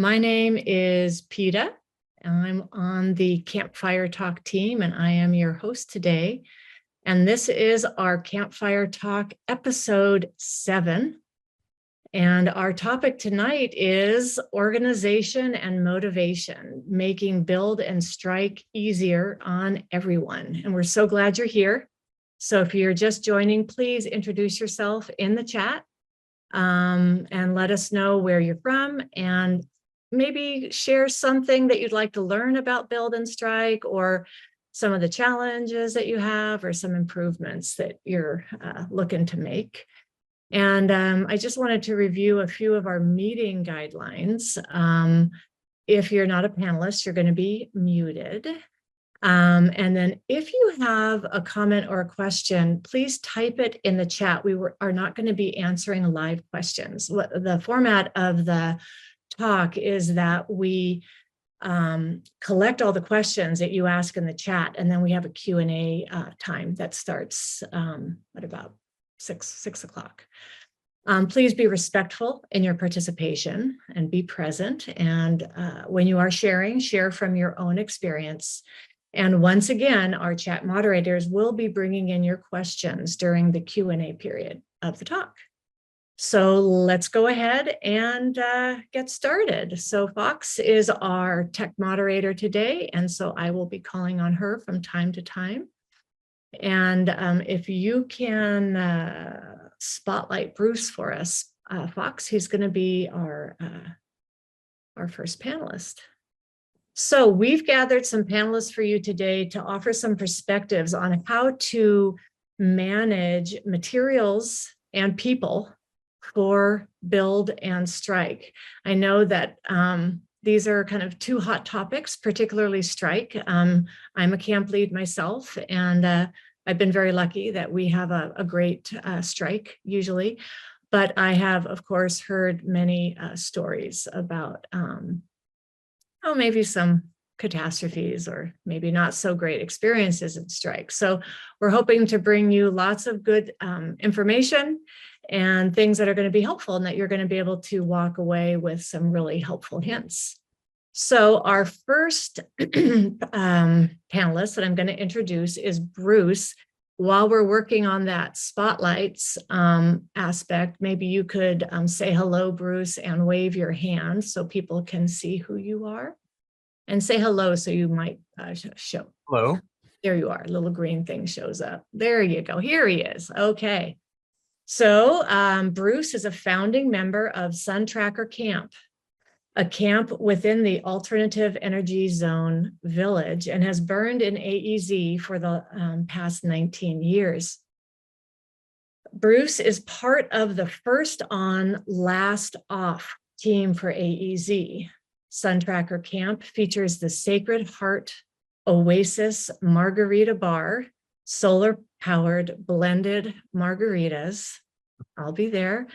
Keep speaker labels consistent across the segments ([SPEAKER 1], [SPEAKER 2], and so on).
[SPEAKER 1] My name is Peta. I'm on the Campfire Talk team, and I am your host today. And this is our Campfire Talk episode 7. And our topic tonight is organization and motivation, making build and strike easier on everyone. And we're so glad you're here. So if you're just joining, please introduce yourself in the chat and let us know where you're from, and maybe share something that you'd like to learn about build and strike, or some of the challenges that you have, or some improvements that you're looking to make. And I just wanted to review a few of our meeting guidelines. If you're not a panelist, you're going to be muted. And then if you have a comment or a question, please type it in the chat. We are not going to be answering live questions. The format of the talk is that we collect all the questions that you ask in the chat, and then we have a Q&A time that starts at about 6 o'clock. Please be respectful in your participation and be present. And when you are sharing, share from your own experience. And once again, our chat moderators will be bringing in your questions during the Q&A period of the talk. So let's go ahead and get started. So Fox is our tech moderator today, and so I will be calling on her from time to time. And if you can spotlight Bruce for us, Fox, he's going to be our first panelist. So we've gathered some panelists for you today to offer some perspectives on how to manage materials and people for build and strike. I know that these are kind of two hot topics, particularly strike. I'm a camp lead myself, and I've been very lucky that we have a great strike usually. But I have, of course, heard many stories about maybe some catastrophes or maybe not so great experiences in strike. So we're hoping to bring you lots of good information and things that are going to be helpful, and that you're going to be able to walk away with some really helpful hints. So our first panelist that I'm going to introduce is Bruce. While we're working on that spotlights aspect, maybe you could say hello, Bruce, and wave your hand so people can see who you are. And say hello, so you might show.
[SPEAKER 2] Hello.
[SPEAKER 1] There you are. A little green thing shows up. There you go. Here he is. Okay. So Bruce is a founding member of Sun Tracker Camp, a camp within the Alternative Energy Zone Village, and has burned in AEZ for the past 19 years. Bruce is part of the first on, last off team for AEZ. Sun Tracker Camp features the Sacred Heart Oasis Margarita Bar, solar-powered blended margaritas. I'll be there.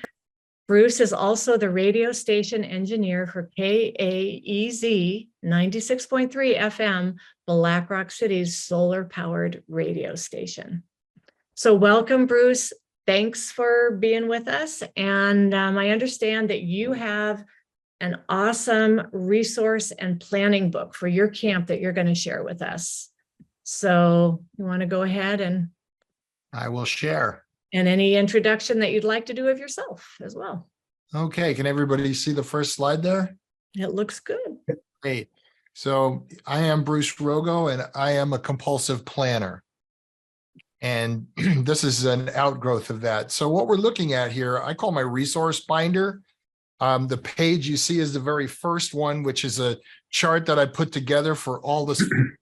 [SPEAKER 1] Bruce is also the radio station engineer for KAEZ 96.3 FM, Black Rock City's solar-powered radio station. So welcome, Bruce. Thanks for being with us. And I understand that you have an awesome resource and planning book for your camp that you're going to share with us. So you want to go ahead and...
[SPEAKER 2] I will share.
[SPEAKER 1] And any introduction that you'd like to do of yourself as well.
[SPEAKER 2] Okay, can everybody see the first slide there?
[SPEAKER 1] It looks good.
[SPEAKER 2] Great. So I am Bruce Rogo, and I am a compulsive planner. And this is an outgrowth of that. So what we're looking at here, I call my resource binder. The page you see is the very first one, which is a chart that I put together for all the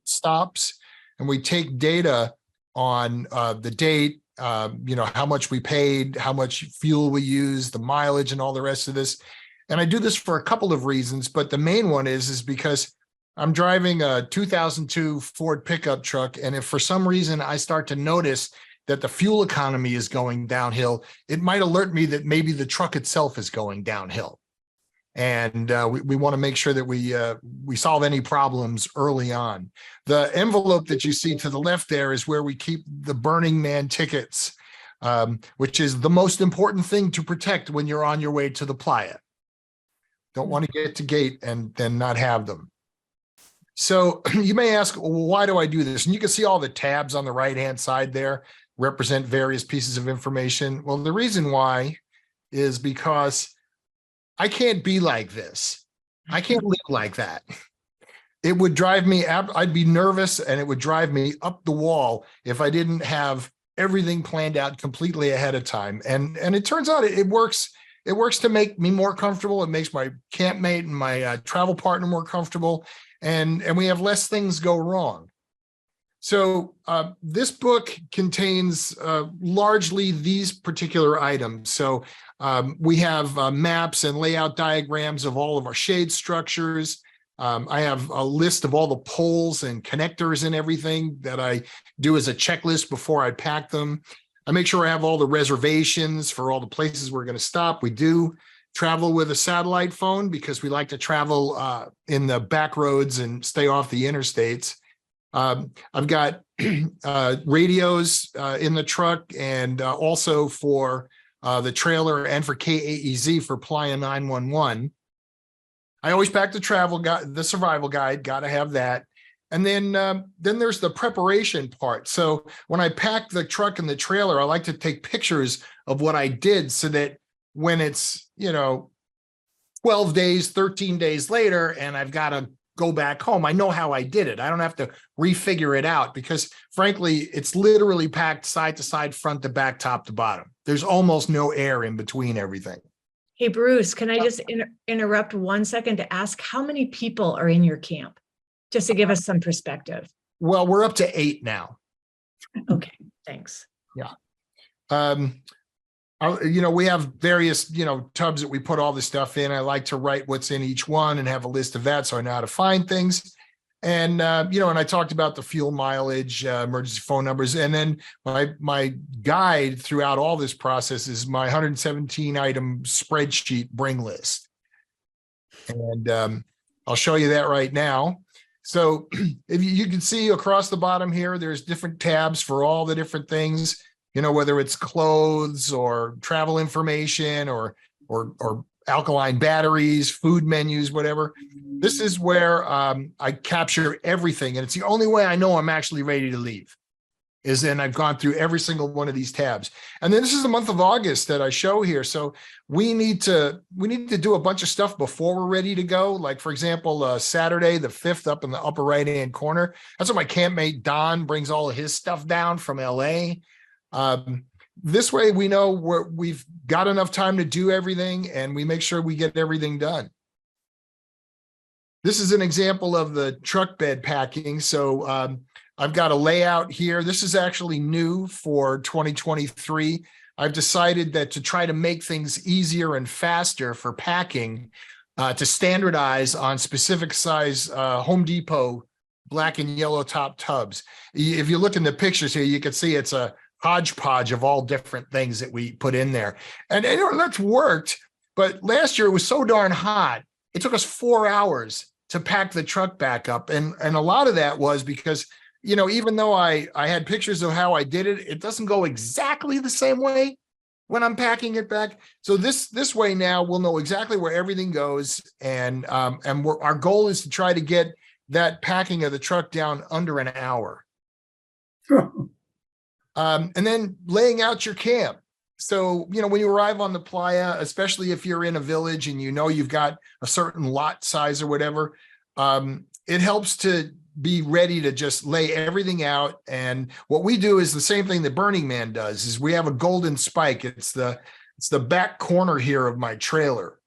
[SPEAKER 2] stops. And we take data on the date, how much we paid, how much fuel we used, the mileage, and all the rest of this. And I do this for a couple of reasons, but the main one is because I'm driving a 2002 Ford pickup truck. And if for some reason I start to notice that the fuel economy is going downhill, it might alert me that maybe the truck itself is going downhill. And we want to make sure that we solve any problems early on. The envelope that you see to the left there is where we keep the Burning Man tickets, which is the most important thing to protect when you're on your way to the playa. Don't want to get to gate and then not have them. So you may ask, well, why do I do this? And you can see all the tabs on the right-hand side there represent various pieces of information. Well, the reason why is because I can't be like this. I can't live like that. It would drive me, I'd be nervous, and it would drive me up the wall if I didn't have everything planned out completely ahead of time. And it turns out it works. It works to make me more comfortable. It makes my campmate and my travel partner more comfortable. And we have less things go wrong. So this book contains largely these particular items. So we have maps and layout diagrams of all of our shade structures. I have a list of all the poles and connectors and everything that I do as a checklist before I pack them. I make sure I have all the reservations for all the places we're going to stop. We do travel with a satellite phone because we like to travel in the back roads and stay off the interstates. I've got radios in the truck, and also for the trailer and for KAEZ for Playa 911. I always pack the travel guide, the survival guide, got to have that. And then there's the preparation part. So when I pack the truck and the trailer, I like to take pictures of what I did so that when it's, 12 days, 13 days later, and I've got to go back home, I know how I did it. I don't have to refigure it out because frankly, it's literally packed side to side, front to back, top to bottom. There's almost no air in between everything.
[SPEAKER 1] Hey, Bruce, can I just interrupt 1 second to ask how many people are in your camp? Just to give us some perspective.
[SPEAKER 2] Well, we're up to 8 now.
[SPEAKER 1] Okay, thanks.
[SPEAKER 2] Yeah. We have various, tubs that we put all the stuff in. I like to write what's in each one and have a list of that so I know how to find things. And, and I talked about the fuel mileage, emergency phone numbers. And then my guide throughout all this process is my 117 item spreadsheet bring list. And I'll show you that right now. So if you can see across the bottom here, there's different tabs for all the different things, whether it's clothes or travel information or alkaline batteries, food menus, whatever. This is where I capture everything. And it's the only way I know I'm actually ready to leave is then I've gone through every single one of these tabs. And then this is the month of August that I show here. So we need to do a bunch of stuff before we're ready to go. Like, for example, Saturday, the 5th up in the upper right-hand corner. That's when my campmate Don brings all of his stuff down from LA. This way we know we've got enough time to do everything and we make sure we get everything done. This is an example of the truck bed packing. So I've got a layout here. This is actually new for 2023. I've decided that to try to make things easier and faster for packing, to standardize on specific size Home Depot black and yellow top tubs. If you look in the pictures here, you can see it's a hodgepodge of all different things that we put in there. And that's worked, but last year it was so darn hot, it took us 4 hours to pack the truck back up. And a lot of that was because, even though I had pictures of how I did it, it doesn't go exactly the same way when I'm packing it back. So this way now we'll know exactly where everything goes. And our goal is to try to get that packing of the truck down under an hour. And then laying out your camp. So, when you arrive on the playa, especially if you're in a village and you've got a certain lot size or whatever, it helps to be ready to just lay everything out. And what we do is the same thing that Burning Man does, is we have a golden spike. It's the back corner here of my trailer.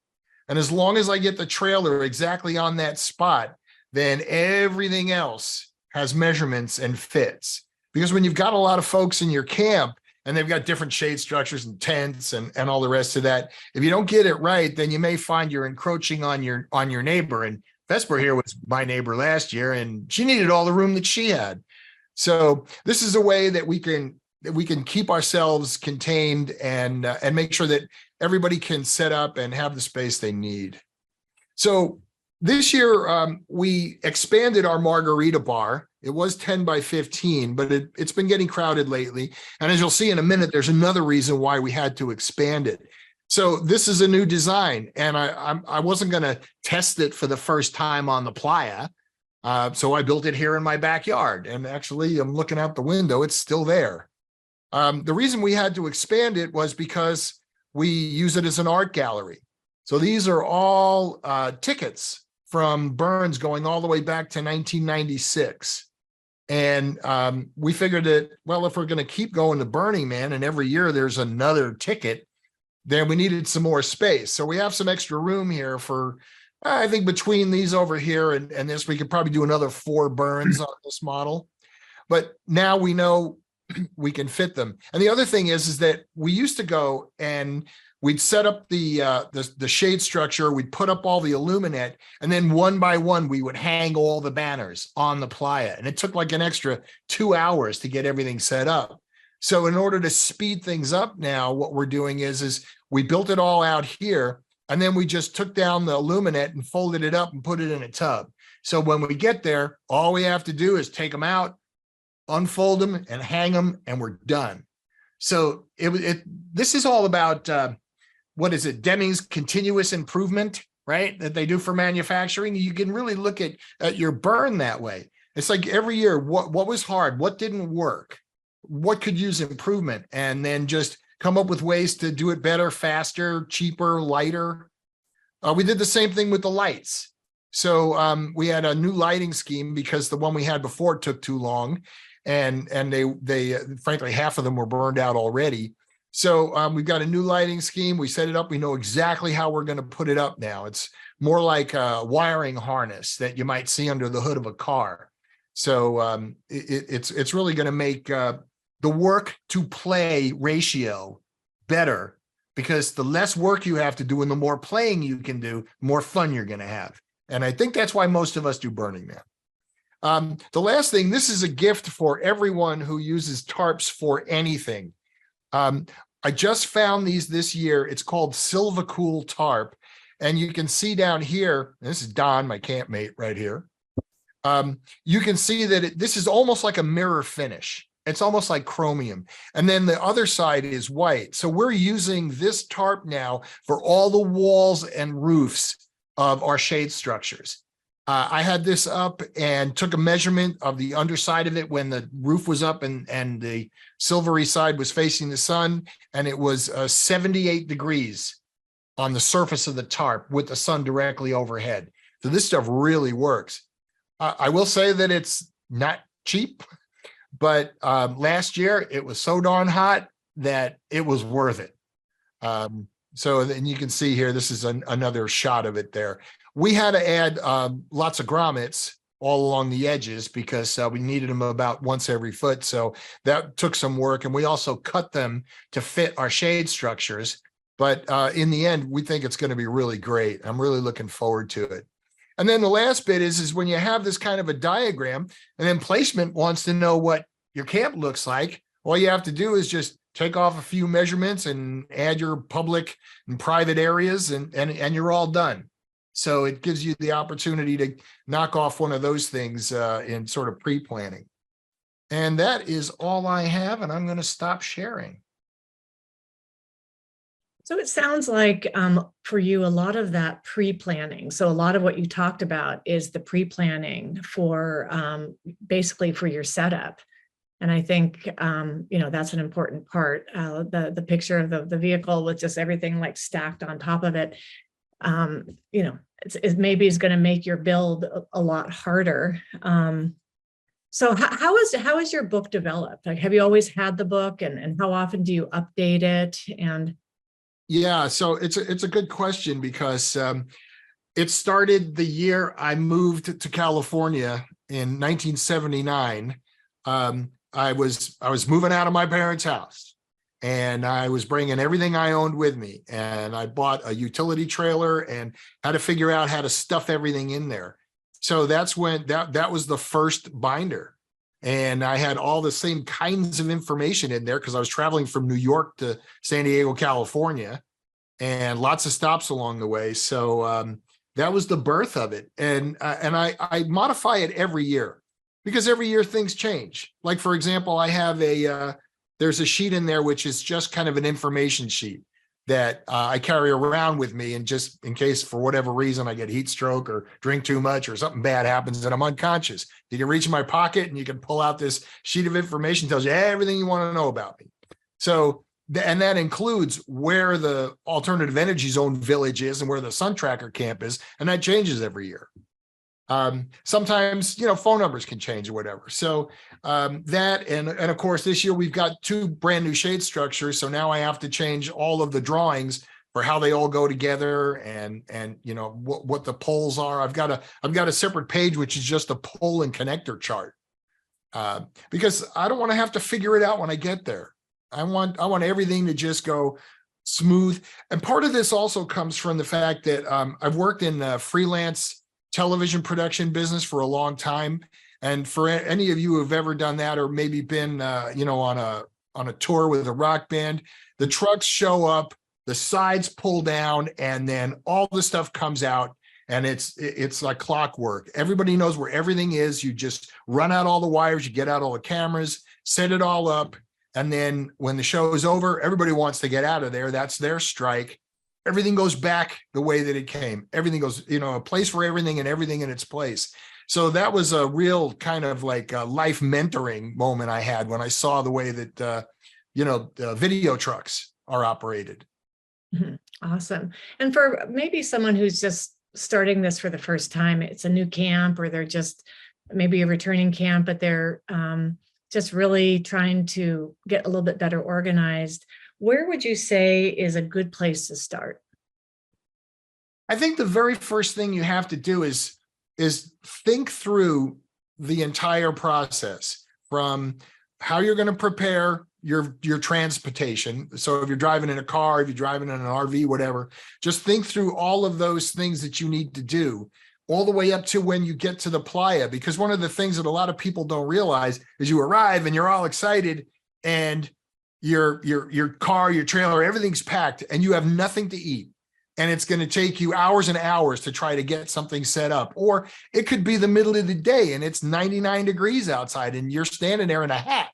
[SPEAKER 2] And as long as I get the trailer exactly on that spot, then everything else has measurements and fits. Because when you've got a lot of folks in your camp and they've got different shade structures and tents and all the rest of that, if you don't get it right, then you may find you're encroaching on your neighbor. And Vesper here was my neighbor last year, and she needed all the room that she had. So this is a way that we can keep ourselves contained and make sure that everybody can set up and have the space they need. So this year we expanded our margarita bar. It was 10 by 15, but it's been getting crowded lately. And as you'll see in a minute, there's another reason why we had to expand it. So this is a new design, and I wasn't going to test it for the first time on the playa. So I built it here in my backyard, and actually I'm looking out the window. It's still there. The reason we had to expand it was because we use it as an art gallery. So these are all tickets from Burns going all the way back to 1996. And we figured that, well, if we're going to keep going to Burning Man and every year there's another ticket, then we needed some more space. So we have some extra room here for, I think between these over here and this, we could probably do another 4 Burns on this model. But now we know we can fit them. And the other thing is that we used to go and we'd set up the shade structure, we'd put up all the illuminate, and then one by one, we would hang all the banners on the playa. And it took like an extra 2 hours to get everything set up. So in order to speed things up now, what we're doing is we built it all out here, and then we just took down the illuminate and folded it up and put it in a tub. So when we get there, all we have to do is take them out, unfold them and hang them, and we're done. So this is all about, what is it? Deming's continuous improvement, right? That they do for manufacturing. You can really look at your burn that way. It's like every year, what was hard? What didn't work? What could use improvement? And then just come up with ways to do it better, faster, cheaper, lighter. We did the same thing with the lights. So we had a new lighting scheme because the one we had before took too long. And they frankly, half of them were burned out already. So we've got a new lighting scheme. We set it up. We know exactly how we're going to put it up now. It's more like a wiring harness that you might see under the hood of a car. So it's really going to make the work to play ratio better, because the less work you have to do and the more playing you can do, more fun you're going to have. And I think that's why most of us do Burning Man. The last thing, this is a gift for everyone who uses tarps for anything. I just found these this year. It's called Silva Cool Tarp. And you can see down here, this is Don, my campmate right here. You can see that this is almost like a mirror finish. It's almost like chromium. And then the other side is white. So we're using this tarp now for all the walls and roofs of our shade structures. I had this up and took a measurement of the underside of it when the roof was up and the silvery side was facing the sun. And it was 78 degrees on the surface of the tarp with the sun directly overhead. So this stuff really works. I will say that it's not cheap, but last year it was so darn hot that it was worth it. So then you can see here, this is another shot of it there. We had to add lots of grommets all along the edges because we needed them about once every foot. So that took some work. And we also cut them to fit our shade structures. But in the end, we think it's going to be really great. I'm really looking forward to it. And then the last bit is when you have this kind of a diagram and then placement wants to know what your camp looks like, all you have to do is just take off a few measurements and add your public and private areas and you're all done. So it gives you the opportunity to knock off one of those things in sort of pre-planning. And that is all I have, and I'm going to stop sharing.
[SPEAKER 1] So it sounds like for you, a lot of that pre-planning. So a lot of what you talked about is the pre-planning for basically for your setup. And I think, that's an important part. The picture of the vehicle with just everything like stacked on top of it, it maybe is going to make your build a lot harder. So how is your book developed? Like, have you always had the book, and how often do you update it? And
[SPEAKER 2] yeah, so it's a good question because it started the year I moved to California in 1979. I was moving out of my parents' house, and I was bringing everything I owned with me, and I bought a utility trailer and had to figure out how to stuff everything in there. So that's when that was the first binder, and I had all the same kinds of information in there because I was traveling from New York to San Diego, California, and lots of stops along the way. So that was the birth of it, and I modify it every year because every year things change. Like, for example, I have there's a sheet in there which is just kind of an information sheet. that I carry around with me, and just in case for whatever reason I get heat stroke or drink too much or something bad happens and I'm unconscious. You can reach in my pocket and you can pull out this sheet of information, tells you everything you want to know about me. So, and that includes where the alternative energy zone village is and where the sun tracker camp is, and that changes every year. Sometimes, phone numbers can change or whatever. So that, and of course, this year we've got 2 brand new shade structures. So now I have to change all of the drawings for how they all go together, and what the poles are. I've got a separate page, which is just a pole and connector chart, because I don't want to have to figure it out when I get there. I want everything to just go smooth. And part of this also comes from the fact that I've worked in freelance television production business for a long time. And for any of you who've ever done that, or maybe been, on a tour with a rock band, the trucks show up, the sides pull down, and then all the stuff comes out, and it's like clockwork. Everybody knows where everything is. You just run out all the wires, you get out all the cameras, set it all up. And then when the show is over, everybody wants to get out of there. That's their strike. Everything goes back the way that it came. Everything goes, a place for everything and everything in its place. So that was a real kind of like a life mentoring moment I had when I saw the way that, video trucks are operated.
[SPEAKER 1] Awesome. And for maybe someone who's just starting this for the first time, it's a new camp, or they're just maybe a returning camp, but they're just really trying to get a little bit better organized. Where would you say is a good place to start?
[SPEAKER 2] I think the very first thing you have to do is think through the entire process, from how you're going to prepare your transportation. So if you're driving in a car, if you're driving in an RV, whatever, just think through all of those things that you need to do, all the way up to when you get to the playa. Because one of the things that a lot of people don't realize is you arrive and you're all excited, and your car, your trailer, everything's packed, and you have nothing to eat. And it's going to take you hours and hours to try to get something set up. Or it could be the middle of the day and it's 99 degrees outside and you're standing there in a hat.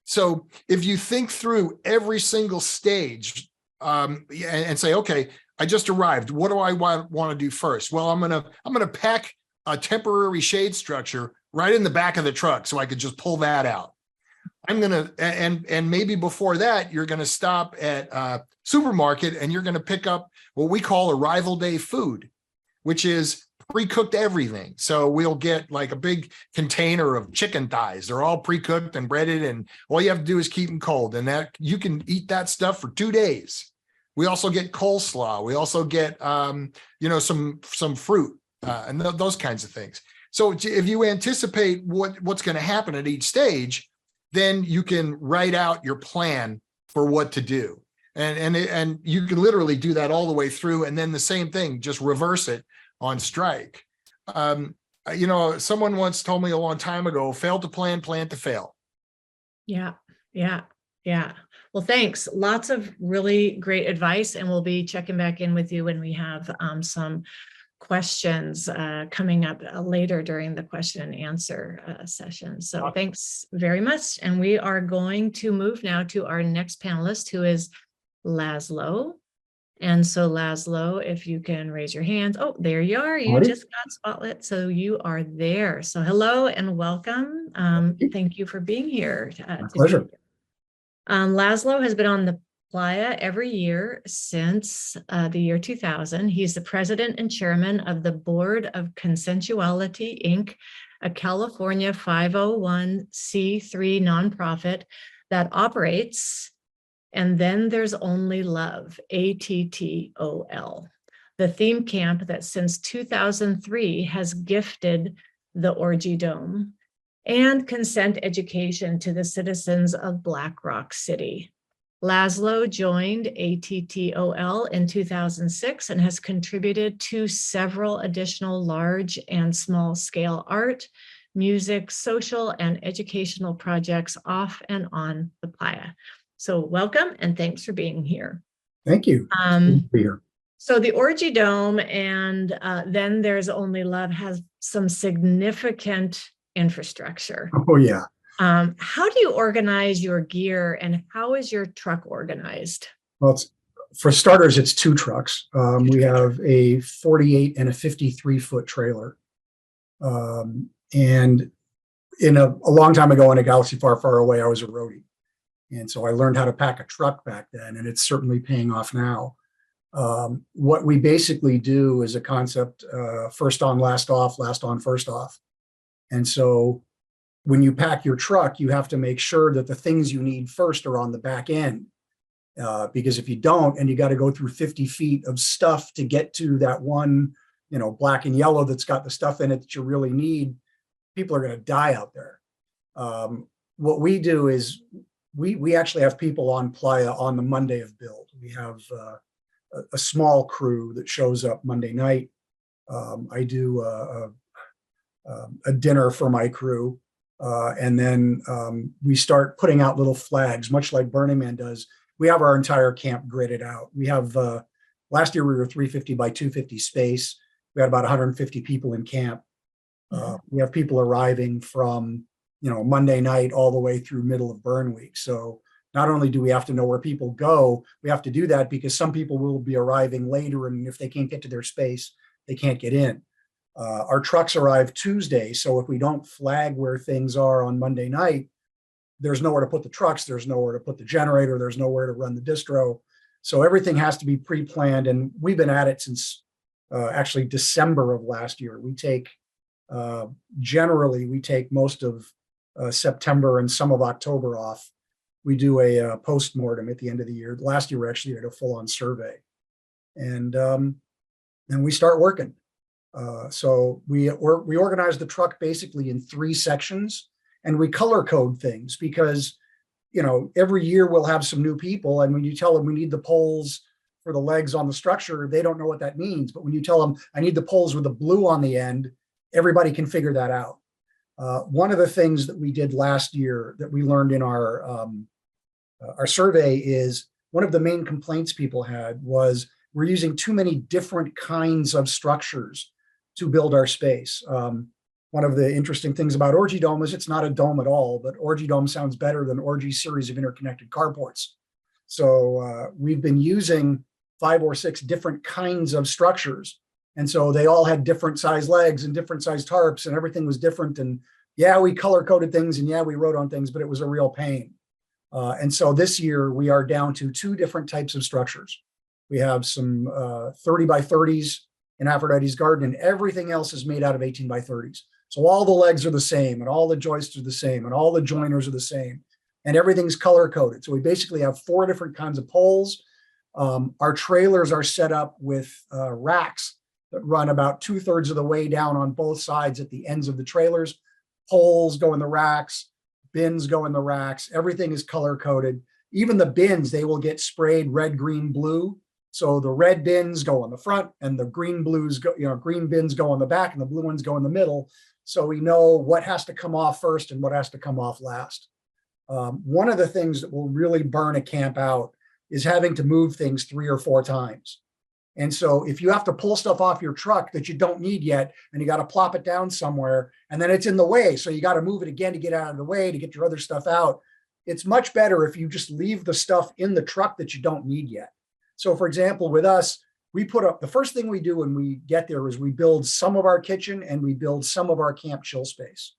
[SPEAKER 2] So if you think through every single stage, and say, okay, I just arrived. What do I want to do first? Well, I'm gonna pack a temporary shade structure right in the back of the truck so I could just pull that out. I'm gonna, and maybe before that, you're gonna stop at a supermarket and you're gonna pick up what we call arrival day food, which is pre-cooked everything. So we'll get like a big container of chicken thighs. They're all pre-cooked and breaded, and all you have to do is keep them cold, and that you can eat that stuff for 2 days. We also get coleslaw. We also get, some fruit and those kinds of things. So if you anticipate what's going to happen at each stage, then you can write out your plan for what to do. And you can literally do that all the way through. And then the same thing, just reverse it on strike. Someone once told me a long time ago, fail to plan, plan to fail.
[SPEAKER 1] Yeah. Well, thanks. Lots of really great advice, and we'll be checking back in with you when we have some questions coming up later during the question and answer session. So thanks very much. And we are going to move now to our next panelist, who is Laszlo. And so Laszlo, if you can raise your hands. Oh, there you are. You just got spotlit. So you are there. So hello and welcome. Thank you for being here.
[SPEAKER 3] My pleasure.
[SPEAKER 1] Laszlo has been on the playa every year since the year 2000. He's the president and chairman of the Board of Consensuality, Inc., a California 501c3 nonprofit that operates And Then There's Only Love, ATTOL, the theme camp that since 2003 has gifted the Orgy Dome and consent education to the citizens of Black Rock City. Laszlo joined ATTOL in 2006 and has contributed to several additional large and small scale art, music, social, and educational projects off and on the playa. So welcome and thanks for being here.
[SPEAKER 3] Thank you. Good to be here.
[SPEAKER 1] So the Orgy Dome and Then There's Only Love has some significant infrastructure.
[SPEAKER 3] Oh, yeah.
[SPEAKER 1] How do you organize your gear and how is your truck organized?
[SPEAKER 3] Well, it's For starters, it's 2 trucks. We have a 48 and a 53-foot trailer. And in a long time ago in a galaxy far, far away, I was a roadie. And so I learned how to pack a truck back then, and it's certainly paying off now. What we basically do is a concept, first on, last off, last on, first off. And so when you pack your truck, you have to make sure that the things you need first are on the back end. Because if you don't, and you got to go through 50 feet of stuff to get to that one, black and yellow that's got the stuff in it that you really need, people are going to die out there. What we do is we actually have people on Playa on the Monday of build. We have a small crew that shows up Monday night. I do a dinner for my crew. And then we start putting out little flags, much like Burning Man does. We have our entire camp gridded out. We have, last year we were 350 by 250 space. We had about 150 people in camp. We have people arriving from, Monday night all the way through middle of burn week. So not only do we have to know where people go, we have to do that because some people will be arriving later, and if they can't get to their space, they can't get in. Our trucks arrive Tuesday, so if we don't flag where things are on Monday night, there's nowhere to put the trucks, there's nowhere to put the generator, there's nowhere to run the distro. So everything has to be pre-planned, and we've been at it since actually December of last year. We take, generally, we take most of September and some of October off. We do a post-mortem at the end of the year. Last year, we actually did a full-on survey. And then we start working. So we organize the truck basically in 3 sections, and we color code things because, every year we'll have some new people. And when you tell them we need the poles for the legs on the structure, they don't know what that means. But when you tell them I need the poles with the blue on the end, everybody can figure that out. One of the things that we did last year that we learned in our survey is one of the main complaints people had was we're using too many different kinds of structures to build our space. One of the interesting things about Orgy Dome is it's not a dome at all, but Orgy Dome sounds better than Orgy series of interconnected carports. So we've been using 5 or 6 different kinds of structures. And so they all had different size legs and different size tarps, and everything was different. And yeah, we color coded things, and yeah, we wrote on things, but it was a real pain. And so this year we are down to 2 different types of structures. We have some 30 by 30s in Aphrodite's Garden, and everything else is made out of 18 by 30s. So all the legs are the same, and all the joists are the same, and all the joiners are the same, and everything's color coded. So we basically have 4 different kinds of poles. Our trailers are set up with racks that run about 2/3 of the way down on both sides at the ends of the trailers. Poles go in the racks, bins go in the racks. Everything is color coded. Even the bins, they will get sprayed red, green, blue. So the red bins go on the front, and the green blues go, green bins go on the back, and the blue ones go in the middle. So we know what has to come off first and what has to come off last. One of the things that will really burn a camp out is having to move things 3 or 4 times. And so if you have to pull stuff off your truck that you don't need yet, and you got to plop it down somewhere, and then it's in the way, so you got to move it again to get out of the way to get your other stuff out, it's much better if you just leave the stuff in the truck that you don't need yet. So for example, with us, we put up, the first thing we do when we get there is we build some of our kitchen and we build some of our camp chill space.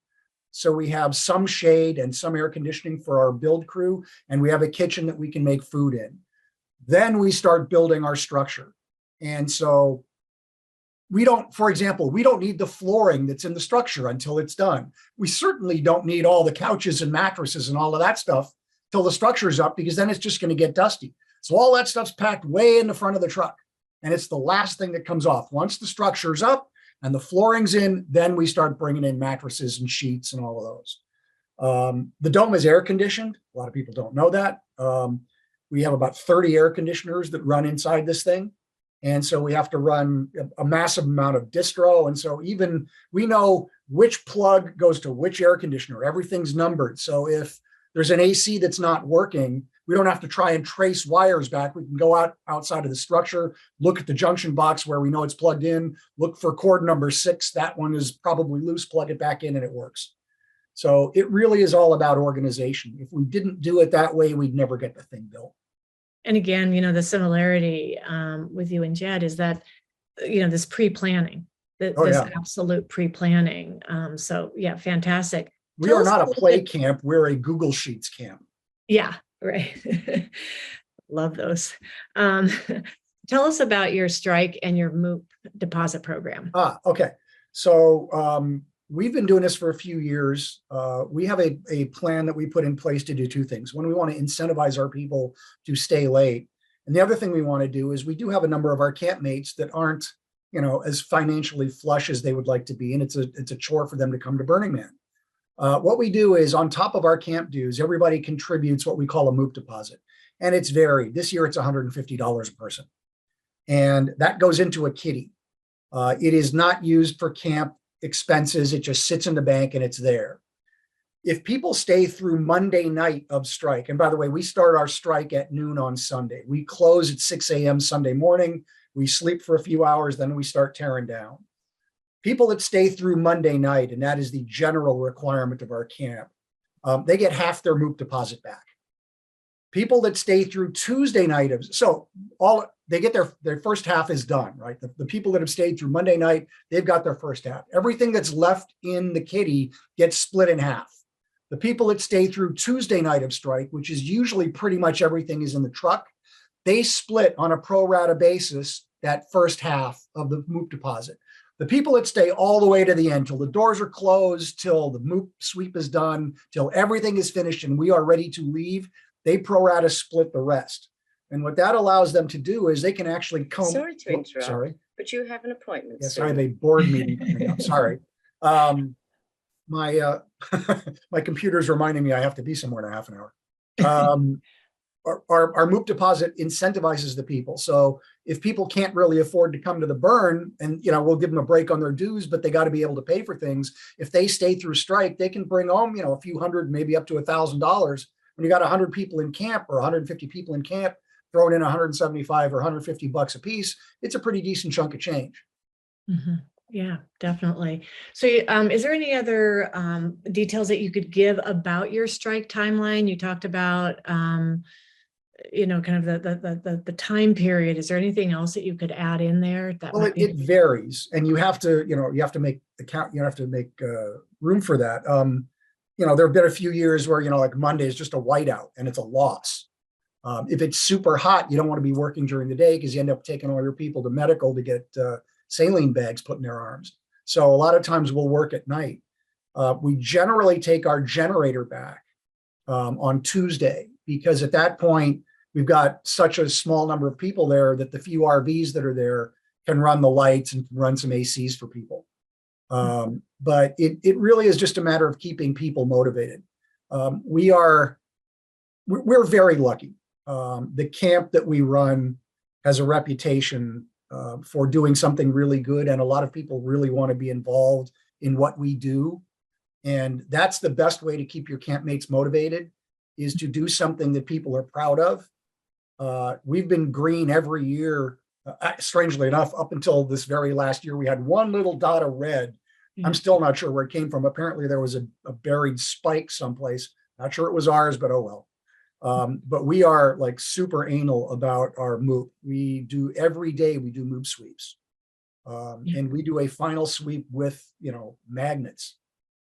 [SPEAKER 3] So we have some shade and some air conditioning for our build crew, and we have a kitchen that we can make food in. Then we start building our structure. And so we don't, for example, we don't need the flooring that's in the structure until it's done. We certainly don't need all the couches and mattresses and all of that stuff till the structure's up, because then it's just going to get dusty. So all that stuff's packed way in the front of the truck, and it's the last thing that comes off. Once the structure's up and the flooring's in, then we start bringing in mattresses and sheets and all of those. The dome is air conditioned. A lot of people don't know that. We have about 30 air conditioners that run inside this thing. And so we have to run a massive amount of distro. And so even we know which plug goes to which air conditioner. Everything's numbered. So if there's an AC that's not working, we don't have to try and trace wires back. We can go outside of the structure, look at the junction box where we know it's plugged in, look for cord number 6. That one is probably loose, plug it back in, and it works. So it really is all about organization. If we didn't do it that way, we'd never get the thing built.
[SPEAKER 1] And again, the similarity with you and Jed is that, this pre-planning,
[SPEAKER 3] Oh,
[SPEAKER 1] this
[SPEAKER 3] yeah.
[SPEAKER 1] absolute pre-planning. So yeah, fantastic.
[SPEAKER 3] We
[SPEAKER 1] Tell
[SPEAKER 3] are
[SPEAKER 1] us
[SPEAKER 3] not a
[SPEAKER 1] little
[SPEAKER 3] play
[SPEAKER 1] bit-
[SPEAKER 3] camp. We're a Google Sheets camp.
[SPEAKER 1] Yeah, right. Love those. Um, Tell us about your strike and your MOOP deposit program.
[SPEAKER 3] Okay. So we've been doing this for a few years. We have a plan that we put in place to do two things. One, we want to incentivize our people to stay late. And the other thing we want to do is we do have a number of our campmates that aren't, as financially flush as they would like to be. And it's a chore for them to come to Burning Man. What we do is on top of our camp dues, everybody contributes what we call a MOOP deposit. And it's varied. This year it's $150 a person. And that goes into a kitty. It is not used for camp expenses. It just sits in the bank and it's there. If people stay through Monday night of strike, and by the way, we start our strike at noon on Sunday. We close at 6 a.m. Sunday morning. We sleep for a few hours, then we start tearing down. People that stay through Monday night, and that is the general requirement of our camp, they get half their MOOP deposit back. People that stay through Tuesday night they get their first half is done, right? The people that have stayed through Monday night, they've got their first half. Everything that's left in the kitty gets split in half. The people that stay through Tuesday night of strike, which is usually pretty much everything is in the truck, they split on a pro rata basis that first half of the MOOP deposit. The people that stay all the way to the end, till the doors are closed, till the MOOP sweep is done, till everything is finished and we are ready to leave, they pro rata split the rest. And what that allows them to do is they can actually come.
[SPEAKER 4] Sorry to interrupt.
[SPEAKER 3] Sorry.
[SPEAKER 4] But you have an appointment.
[SPEAKER 3] Yes,
[SPEAKER 4] soon.
[SPEAKER 3] I have a board meeting coming up. Sorry. My my computer's reminding me I have to be somewhere in a half an hour. Our MOOP deposit incentivizes the people. So if people can't really afford to come to the burn, and we'll give them a break on their dues, but they got to be able to pay for things. If they stay through strike, they can bring home a few hundred, maybe up to $1,000. When you got 100 people in camp or 150 people in camp, throwing in 175 or 150 bucks a piece, it's a pretty decent chunk of change.
[SPEAKER 1] Mm-hmm. Yeah, definitely. So is there any other details that you could give about your strike timeline? You talked about, kind of the time period. Is there anything else that you could add in there?
[SPEAKER 3] Well, it varies, and you have to make room for that. There have been a few years where, like Monday is just a whiteout and it's a loss. If it's super hot, you don't want to be working during the day because you end up taking all your people to medical to get saline bags put in their arms. So a lot of times we'll work at night. We generally take our generator back on Tuesday because at that point, we've got such a small number of people there that the few RVs that are there can run the lights and can run some ACs for people. But it really is just a matter of keeping people motivated. We're very lucky. The camp that we run has a reputation for doing something really good, and a lot of people really want to be involved in what we do. And that's the best way to keep your campmates motivated, is to do something that people are proud of. We've been green every year, strangely enough, up until this very last year. We had one little dot of red. I'm still not sure where it came from. Apparently there was a buried spike someplace. Not sure it was ours, but oh well. But we are like super anal about our MOOP. We do every day, we do MOOP sweeps. And we do a final sweep with, magnets.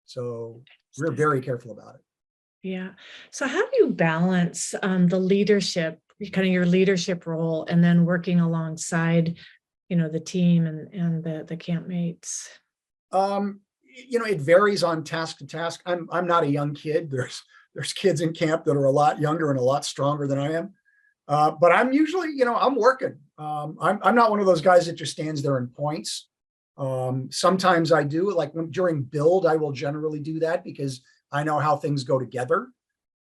[SPEAKER 3] So we're very careful about it.
[SPEAKER 1] Yeah. So how do you balance the leadership, kind of your leadership role, and then working alongside, the team and the campmates?
[SPEAKER 3] It varies on task to task. I'm not a young kid. There's kids in camp that are a lot younger and a lot stronger than I am. But I'm usually, I'm working. I'm not one of those guys that just stands there and points. Sometimes I do, like during build, I will generally do that because I know how things go together.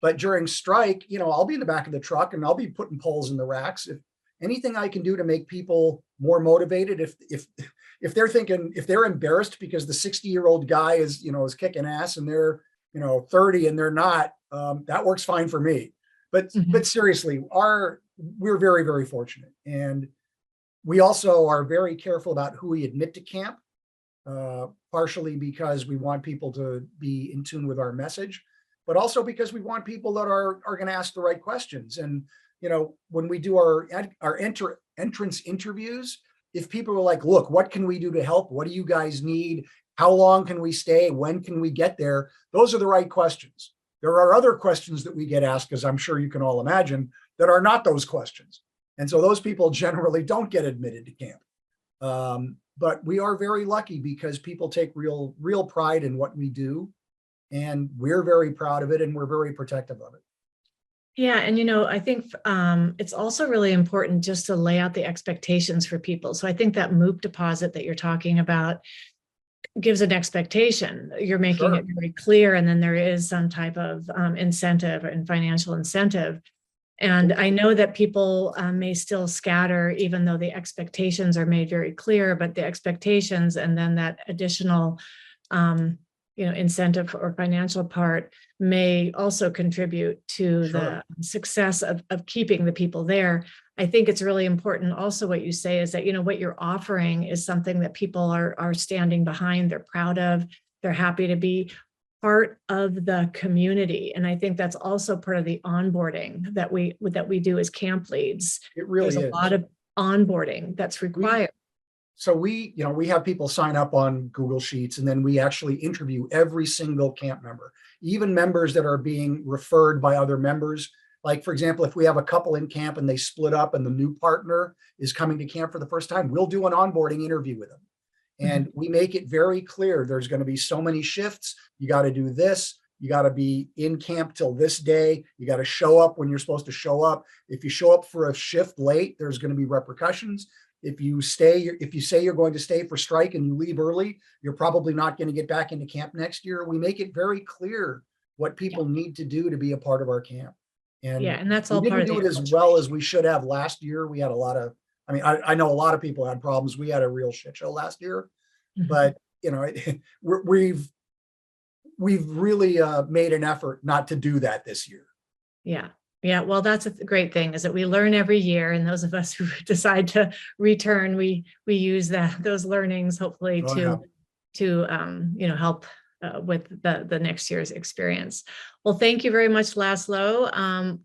[SPEAKER 3] But during strike, I'll be in the back of the truck and I'll be putting poles in the racks. If anything I can do to make people more motivated, if they're thinking, if they're embarrassed because the 60-year-old guy is kicking ass and they're 30 and they're not, that works fine for me. But seriously, we're very, very fortunate. And we also are very careful about who we admit to camp, partially because we want people to be in tune with our message, but also because we want people that are going to ask the right questions. And when we do our entrance interviews, if people are like, look, what can we do to help? What do you guys need? How long can we stay? When can we get there? Those are the right questions. There are other questions that we get asked, as I'm sure you can all imagine, that are not those questions. And so those people generally don't get admitted to camp. But we are very lucky because people take real pride in what we do. And we're very proud of it and we're very protective of it.
[SPEAKER 1] Yeah. And, I think it's also really important just to lay out the expectations for people. So I think that MOOP deposit that you're talking about gives an expectation. You're making
[SPEAKER 3] Sure.
[SPEAKER 1] it very clear. And then there is some type of incentive and financial incentive. And I know that people may still scatter, even though the expectations are made very clear, but the expectations and then that additional incentive or financial part may also contribute to
[SPEAKER 3] Sure.
[SPEAKER 1] the success of keeping the people there. I think it's really important also what you say is that, what you're offering is something that people are standing behind, they're proud of, they're happy to be part of the community. And I think that's also part of the onboarding that we do as camp leads.
[SPEAKER 3] It really
[SPEAKER 1] There's
[SPEAKER 3] is.
[SPEAKER 1] a lot of onboarding that's required.
[SPEAKER 3] So we have people sign up on Google Sheets, and then we actually interview every single camp member, even members that are being referred by other members. Like, for example, if we have a couple in camp and they split up and the new partner is coming to camp for the first time, we'll do an onboarding interview with them. And we make it very clear there's going to be so many shifts. You got to do this. You got to be in camp till this day. You got to show up when you're supposed to show up. If you show up for a shift late, there's going to be repercussions. If you say you're going to stay for strike and you leave early, you're probably not going to get back into camp next year. We make it very clear what people need to do to be a part of our camp.
[SPEAKER 1] And that's
[SPEAKER 3] we
[SPEAKER 1] all part
[SPEAKER 3] didn't
[SPEAKER 1] of
[SPEAKER 3] do it as well as we should have last year. We had a lot of, I know a lot of people had problems. We had a real shit show last year, but we've really made an effort not to do that this year.
[SPEAKER 1] Yeah. Yeah. Well, that's a great thing is that we learn every year. And those of us who decide to return, we use those learnings hopefully to help with the next year's experience. Well, thank you very much, Laszlo.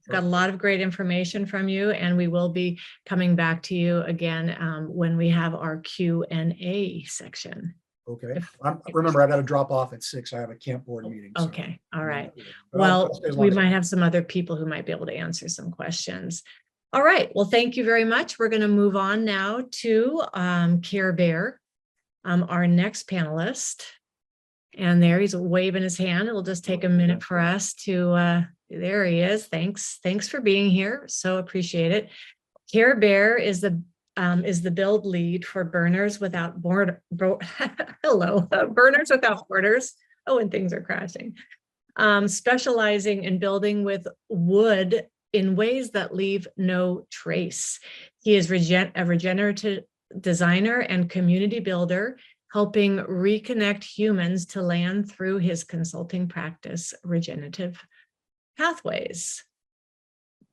[SPEAKER 1] Got a lot of great information from you, and we will be coming back to you again when we have our Q&A section.
[SPEAKER 3] Okay. Remember, I got to drop off at 6. I have a camp board meeting. So.
[SPEAKER 1] Okay. All right. Well, we might have some other people who might be able to answer some questions. All right. Well, thank you very much. We're going to move on now to Care Bear, our next panelist. And there he's waving his hand. It'll just take a minute for us to, there he is. Thanks for being here. So appreciate it. Care Bear is the build lead for Burners Without Burners Without Borders. Oh, and things are crashing. Specializing in building with wood in ways that leave no trace. He is a regenerative designer and community builder, helping reconnect humans to land through his consulting practice, Regenerative Pathways.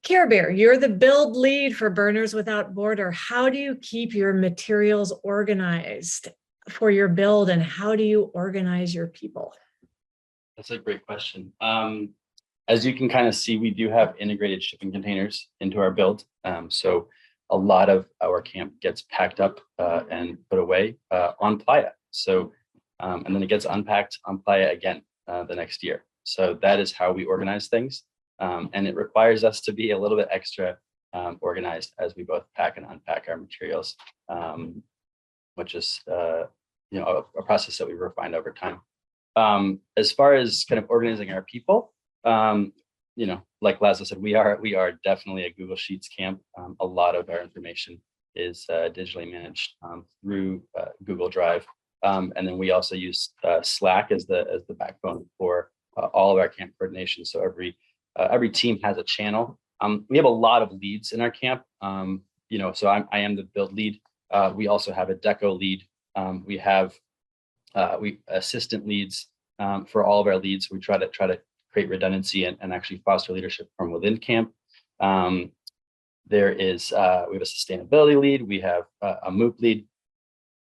[SPEAKER 1] Care Bear, you're the build lead for Burners Without Border. How do you keep your materials organized for your build, and how do you organize your people?
[SPEAKER 5] That's a great question. As you can kind of see, we do have integrated shipping containers into our build. So a lot of our camp gets packed up and put away on playa. So, and then it gets unpacked on playa again the next year. So that is how we organize things. And it requires us to be a little bit extra organized as we both pack and unpack our materials, which is a process that we refined over time. As far as kind of organizing our people, like Laszlo said, we are definitely a Google Sheets camp. A lot of our information is digitally managed through Google Drive, and then we also use Slack as the backbone for all of our camp coordination. So every team has a channel. We have a lot of leads in our camp. So I am the build lead. We also have a deco lead. We have assistant leads for all of our leads. We try to create redundancy and actually foster leadership from within camp. There is we have a sustainability lead. We have a MOOP lead.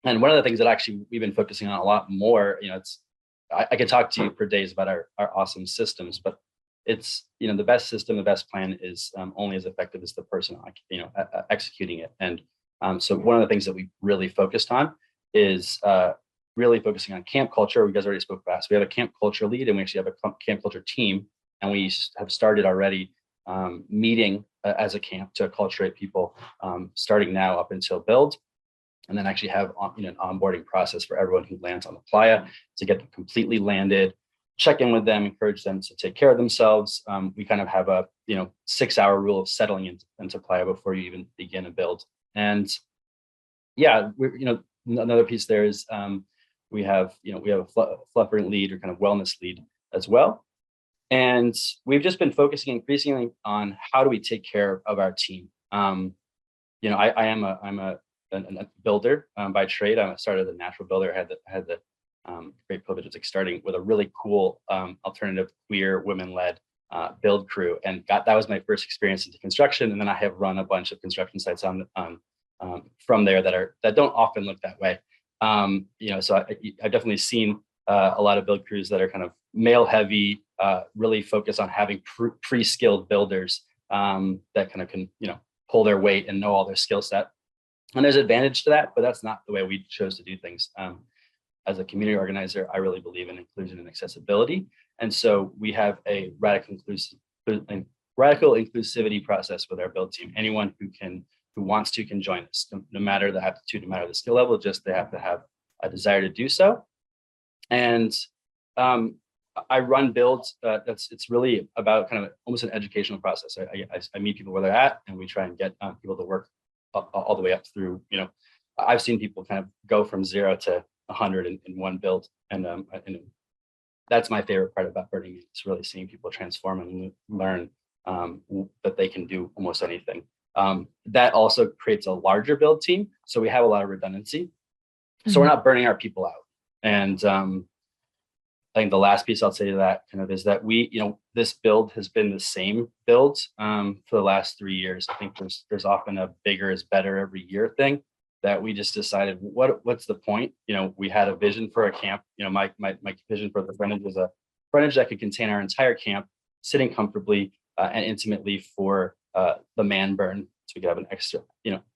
[SPEAKER 5] And one of the things that actually we've been focusing on a lot more, I could talk to you for days about our awesome systems, but it's, the best system, the best plan is only as effective as the person, executing it. And so one of the things that we really focused on is really focusing on camp culture. You guys already spoke about. So we have a camp culture lead, and we actually have a camp culture team, and we have started already meeting as a camp to acculturate people, starting now up until build, and then actually have an onboarding process for everyone who lands on the playa to get them completely landed, check in with them, encourage them to take care of themselves. We kind of have a 6-hour rule of settling into playa before you even begin a build. And yeah, another piece there is we have a fluffering lead, or kind of wellness lead as well. And we've just been focusing increasingly on how do we take care of our team. I'm a builder by trade. I started as a natural builder. I had the great privilege of starting with a really cool alternative queer women-led build crew, and that was my first experience into construction. And then I have run a bunch of construction sites from there that don't often look that way. So I've definitely seen a lot of build crews that are kind of male heavy, really focus on having pre-skilled builders that kind of can pull their weight and know all their skill set. And there's advantage to that, but that's not the way we chose to do things. As a community organizer, I really believe in inclusion and accessibility. And so we have a radical inclusivity process with our build team. Anyone who wants to can join us, no matter the aptitude, no matter the skill level, just they have to have a desire to do so. And I run builds. It's really about kind of almost an educational process. I meet people where they're at, and we try and get people to work all the way up through. I've seen people kind of go from 0 to 100 in one build, and that's my favorite part about Burning Man. It's really seeing people transform and learn that they can do almost anything. That also creates a larger build team, so we have a lot of redundancy. So we're not burning our people out. And I think the last piece I'll say to that kind of is that this build has been the same build for the last 3 years. I think there's often a bigger is better every year thing that we just decided, what's the point? We had a vision for a camp. My vision for the frontage was a frontage that could contain our entire camp, sitting comfortably and intimately for the man burn, so we could have an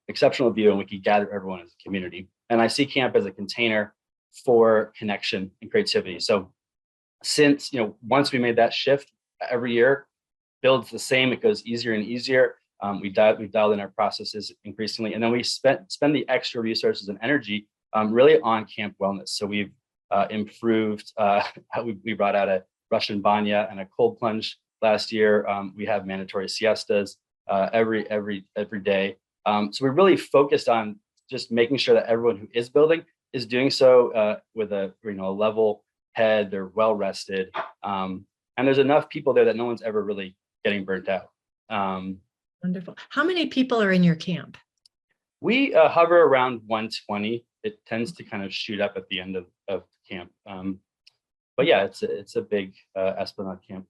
[SPEAKER 5] exceptional view, and we could gather everyone as a community. And I see camp as a container for connection and creativity. So since once we made that shift, every year builds the same, it goes easier and easier. We've dialed in our processes increasingly, and then we spend the extra resources and energy really on camp wellness. So we've improved. We brought out a Russian banya and a cold plunge last year. We have mandatory siestas every day. So we really focused on just making sure that everyone who is building is doing so with a level head. They're well rested, and there's enough people there that no one's ever really getting burnt out.
[SPEAKER 1] Wonderful. How many people are in your camp?
[SPEAKER 5] We hover around 120. It tends to kind of shoot up at the end of camp. But yeah, it's a big Esplanade camp.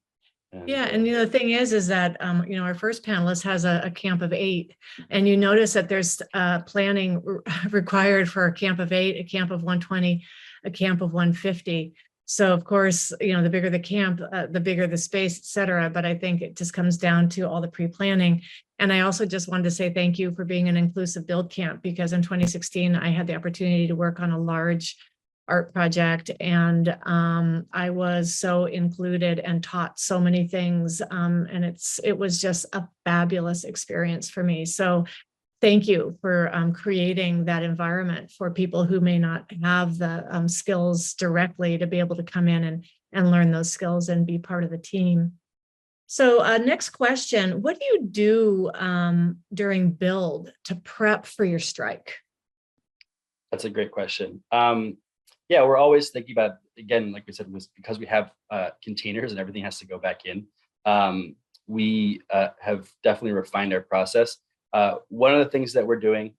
[SPEAKER 1] And the thing is that our first panelist has a camp of 8, and you notice that there's planning required for a camp of 8, a camp of 120, a camp of 150. So of course, the bigger the camp, the bigger the space, et cetera. But I think it just comes down to all the pre-planning. And I also just wanted to say thank you for being an inclusive build camp, because in 2016, I had the opportunity to work on a large art project, and I was so included and taught so many things, and it was just a fabulous experience for me. So thank you for creating that environment for people who may not have the skills directly to be able to come in and learn those skills and be part of the team. So next question, what do you do during build to prep for your strike?
[SPEAKER 5] That's a great question. Yeah, we're always thinking about, again, like we said, because we have containers and everything has to go back in. We have definitely refined our process. One of the things that we're doing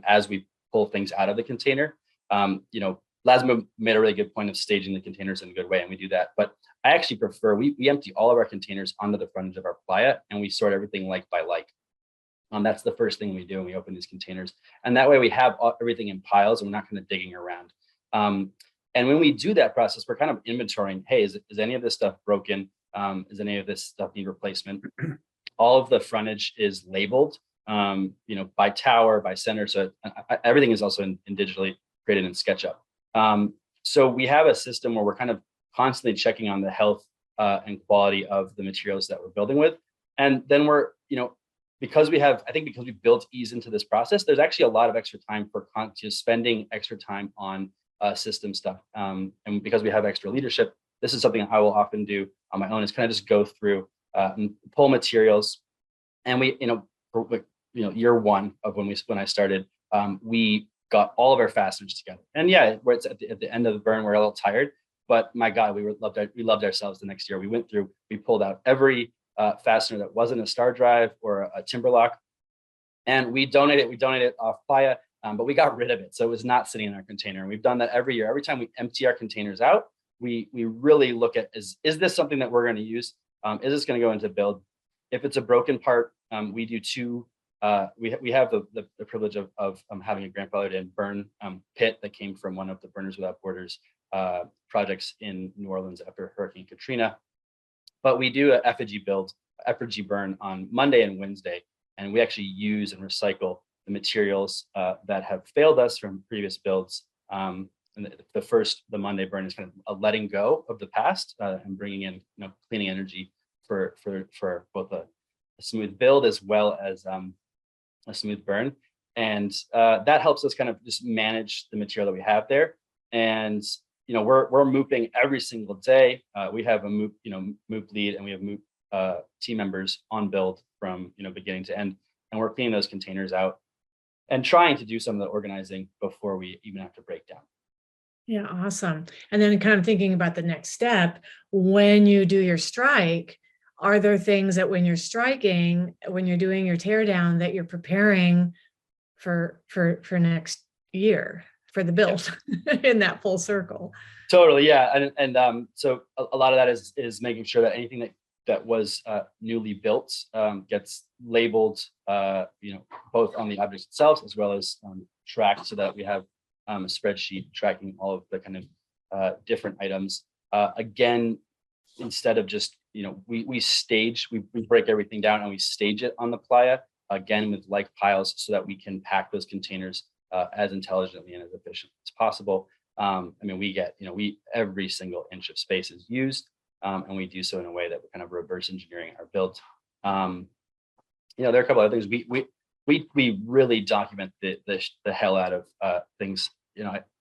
[SPEAKER 5] as we pull things out of the container, Lasma made a really good point of staging the containers in a good way, and we do that. But I actually prefer, we empty all of our containers onto the frontage of our playa, and we sort everything like by like. That's the first thing we do when we open these containers. And that way we have everything in piles, and we're not kind of digging around. And when we do that process, we're kind of inventorying, hey, is any of this stuff broken? Does any of this stuff need replacement? All of the frontage is labeled, by tower, by center. So everything is also in digitally created in SketchUp. So we have a system where we're kind of constantly checking on the health and quality of the materials that we're building with. And then we're, because we built ease into this process, there's actually a lot of extra time for just spending extra time on system stuff. And because we have extra leadership, this is something I will often do on my own, is kind of just go through and pull materials. And we, year one of when I started, we got all of our fasteners together. And yeah, where it's at the end of the burn, we're a little tired, but my God, we loved ourselves the next year. We pulled out every fastener that wasn't a star drive or a timber lock, and we donated off playa, but we got rid of it. So it was not sitting in our container. And we've done that every year. Every time we empty our containers out, we really look at, is this something that we're going to use? Is this going to go into build? If it's a broken part, we do two. We have the privilege of having a grandfathered in burn pit that came from one of the Burners Without Borders projects in New Orleans after Hurricane Katrina. But we do an effigy burn on Monday and Wednesday, and we actually use and recycle the materials that have failed us from previous builds. And the Monday burn is kind of a letting go of the past and bringing in cleaning energy for both a smooth build as well as a smooth burn. And that helps us kind of just manage the material that we have there. And we're mooping every single day. We have a moop lead, and we have moop team members on build from beginning to end, and we're cleaning those containers out and trying to do some of the organizing before we even have to break down.
[SPEAKER 1] Yeah, awesome. And then kind of thinking about the next step, when you do your strike, are there things that when you're striking, when you're doing your teardown, that you're preparing for next year for the build in that full circle?
[SPEAKER 5] Totally, yeah. And so a lot of that is making sure that anything that was newly built gets labeled, both on the objects itself as well as tracked, so that we have a spreadsheet tracking all of the kind of different items. Again, instead of just we break everything down and we stage it on the playa, again with like piles, so that we can pack those containers as intelligently and as efficiently as possible. We every single inch of space is used, and we do so in a way that we're kind of reverse engineering our build. There are a couple other things we really document the hell out of things.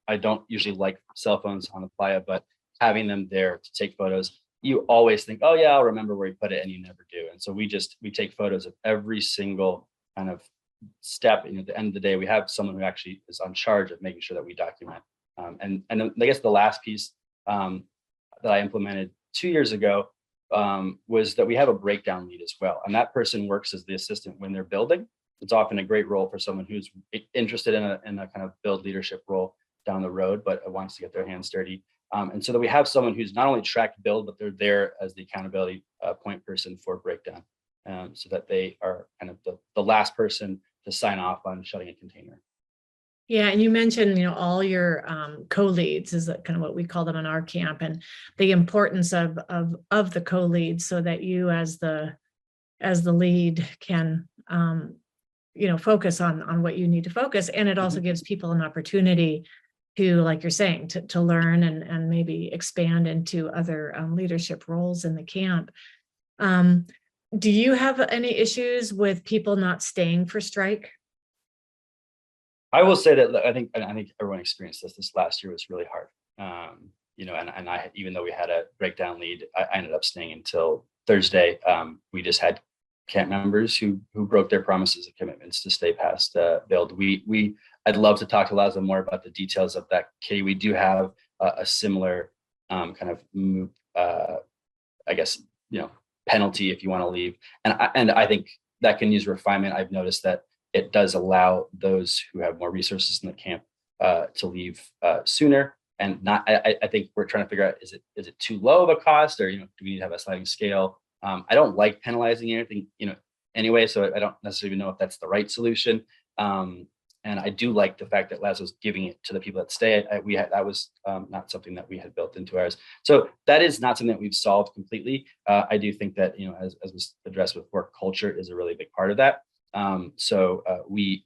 [SPEAKER 5] I don't usually like cell phones on the playa, but having them there to take photos, you always think, oh yeah, I'll remember where you put it, and you never do. And so we take photos of every single kind of step. And at the end of the day, we have someone who actually is on charge of making sure that we document. And I guess the last piece that I implemented 2 years ago was that we have a breakdown lead as well. And that person works as the assistant when they're building. It's often a great role for someone who's interested in a kind of build leadership role down the road, but wants to get their hands dirty. And so that we have someone who's not only tracked build, but they're there as the accountability point person for breakdown, so that they are kind of the last person to sign off on shutting a container.
[SPEAKER 1] Yeah, and you mentioned, all your co-leads is kind of what we call them in our camp, and the importance of the co-leads, so that you as the lead can focus on what you need to focus, and it also gives people an opportunity to, like you're saying, to learn and maybe expand into other leadership roles in the camp. Do you have any issues with people not staying for strike?
[SPEAKER 5] I will say that I think everyone experienced this last year was really hard. And I, even though we had a breakdown lead, I ended up staying until Thursday. We just had camp members who broke their promises and commitments to stay past build. I'd love to talk to Laza more about the details of that, Katie. We do have a similar kind of penalty if you want to leave, and I think that can use refinement. I've noticed that it does allow those who have more resources in the camp to leave sooner, and not. I think we're trying to figure out, is it too low of a cost, or do we need to have a sliding scale? I don't like penalizing anything, anyway, so I don't necessarily know if that's the right solution. And I do like the fact that Les was giving it to the people that stay. That was not something that we had built into ours. So that is not something that we've solved completely. I do think that, as was addressed before, culture is a really big part of that. We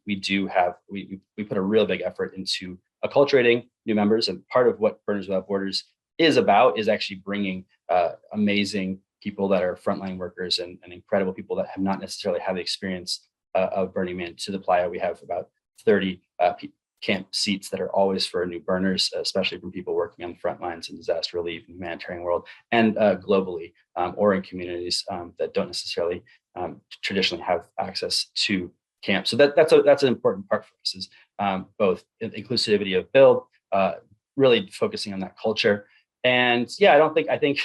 [SPEAKER 5] put a real big effort into acculturating new members, and part of what Burners Without Borders is about is actually bringing amazing people that are frontline workers and incredible people that have not necessarily had the experience of Burning Man to the playa. We have about 30 camp seats that are always for new burners, especially from people working on the front lines in disaster relief and humanitarian world, and globally, or in communities that don't necessarily traditionally have access to camp. So that's an important part for us, is both inclusivity of build, really focusing on that culture. And yeah, I think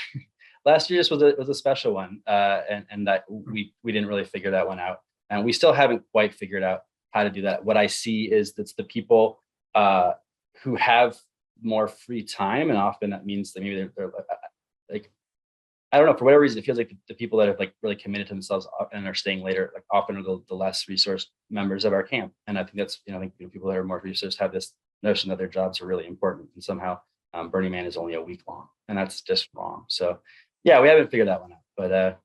[SPEAKER 5] last year just was a special one, and that we didn't really figure that one out, and we still haven't quite figured out how to do that. What I see is that's the people who have more free time, and often that means that maybe they're like, I don't know, for whatever reason, it feels like the people that have like really committed to themselves and are staying later, like often are the less resourced members of our camp. And I think that's, I think people that are more resourced have this notion that their jobs are really important, and somehow Burning Man is only a week long, and that's just wrong. So yeah, we haven't figured that one out, but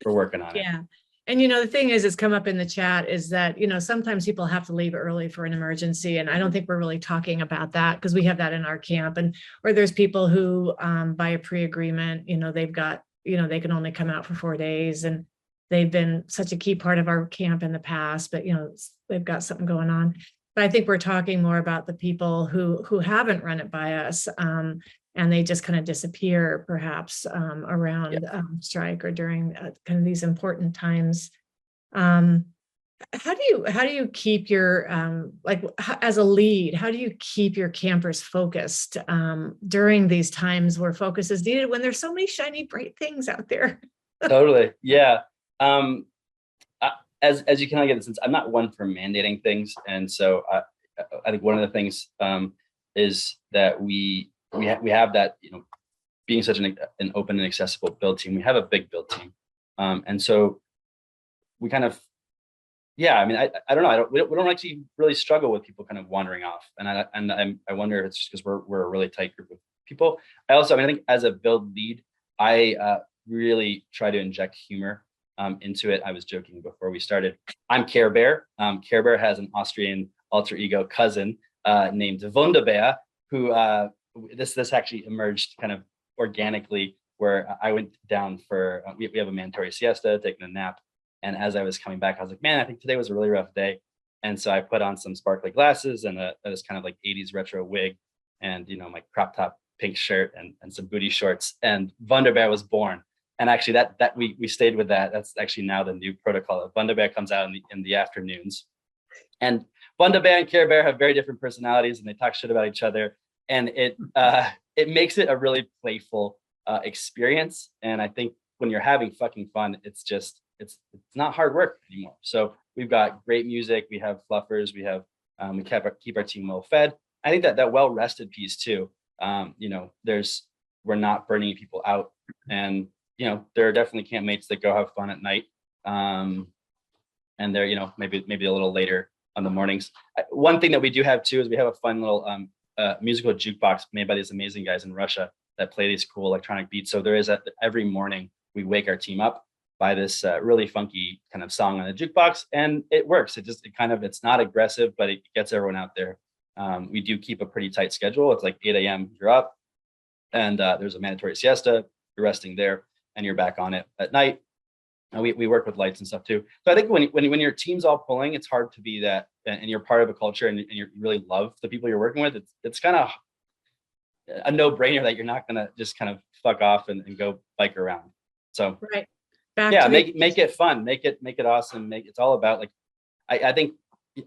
[SPEAKER 5] we're working on it.
[SPEAKER 1] Yeah. And, the thing is, it's come up in the chat, is that, sometimes people have to leave early for an emergency. And I don't think we're really talking about that, because we have that in our camp. Or there's people who, by a pre-agreement, they've got, they can only come out for 4 days, and they've been such a key part of our camp in the past, but, they've got something going on. But I think we're talking more about the people who haven't run it by us, and they just kind of disappear, perhaps around strike or during kind of these important times. How do you keep your as a lead? How do you keep your campers focused during these times where focus is needed, when there's so many shiny, bright things out there?
[SPEAKER 5] Totally, yeah. As you can get the sense, I'm not one for mandating things, and so I think one of the things is that we have that, being such an open and accessible build team, we have a big build team, and so we kind of, I don't know, we don't actually really struggle with people kind of wandering off, and I wonder if it's just because we're a really tight group of people. I think as a build lead, I really try to inject humor into it. I was joking before we started. I'm Care Bear. Care Bear has an Austrian alter ego cousin named Wunderbeer, who this actually emerged kind of organically, where I went down for we have a mandatory siesta, taking a nap, and as I was coming back, I was like, man, I think today was a really rough day, and so I put on some sparkly glasses and this kind of like 80s retro wig, and my crop top pink shirt and some booty shorts, and Wunderbeer was born. And actually that we stayed with that. That's actually now the new protocol. Wunderbeer comes out in the afternoons. And Wunderbeer and Care Bear have very different personalities, and they talk shit about each other. And it makes it a really playful experience. And I think when you're having fucking fun, it's not hard work anymore. So we've got great music, we have fluffers, we keep our team well fed. I think that well rested piece too. We're not burning people out, and there are definitely campmates that go have fun at night, and they're maybe a little later on the mornings. One thing that we do have too is we have a fun little musical jukebox made by these amazing guys in Russia that play these cool electronic beats. So there is every morning we wake our team up by this really funky kind of song on the jukebox, and it works. It's not aggressive, but it gets everyone out there. We do keep a pretty tight schedule. It's like 8 a.m. you're up, and there's a mandatory siesta. You're resting there, and you're back on it at night. And we work with lights and stuff too. So I think when your team's all pulling, it's hard to be that, and you're part of a culture, and you really love the people you're working with. It's kind of a no-brainer that you're not gonna just kind of fuck off and go bike around. So
[SPEAKER 1] Right.
[SPEAKER 5] Make it fun, make it awesome. It's all about, like, I think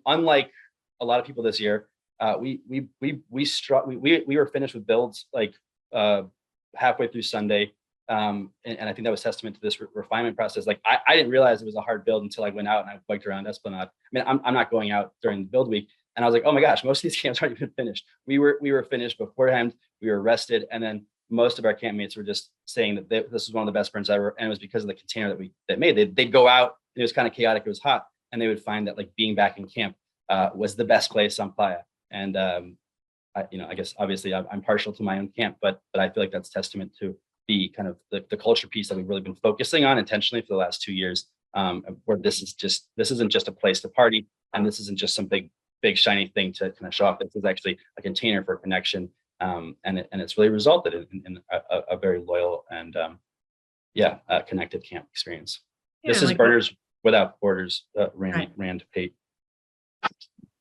[SPEAKER 5] unlike a lot of people this year, we were finished with builds like halfway through Sunday. And I think that was testament to this refinement process. Like I didn't realize it was a hard build until I went out and I biked around Esplanade. I'm not going out during the build week, and I was like, oh my gosh, most of these camps aren't even finished. We were finished beforehand. We were rested, and then most of our campmates were just saying that this was one of the best burns ever, and it was because of the container that made. They'd go out, and it was kind of chaotic. It was hot, and they would find that, like, being back in camp was the best place on Playa. And I guess obviously I'm partial to my own camp, but I feel like that's testament to the kind of the culture piece that we've really been focusing on intentionally for the last 2 years, where this isn't just a place to party, and this isn't just some big shiny thing to kind of show off. This is actually a container for connection, and it's really resulted in a very loyal and connected camp experience.
[SPEAKER 1] Yeah,
[SPEAKER 5] This is
[SPEAKER 1] like-
[SPEAKER 5] Burners Without Borders,
[SPEAKER 1] Right.
[SPEAKER 5] Rand Pate.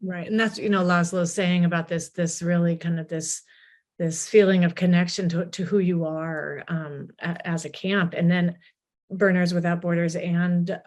[SPEAKER 1] Right. And that's, Laszlo's saying about this really kind of this feeling of connection to who you are as a camp. And then Burners Without Borders and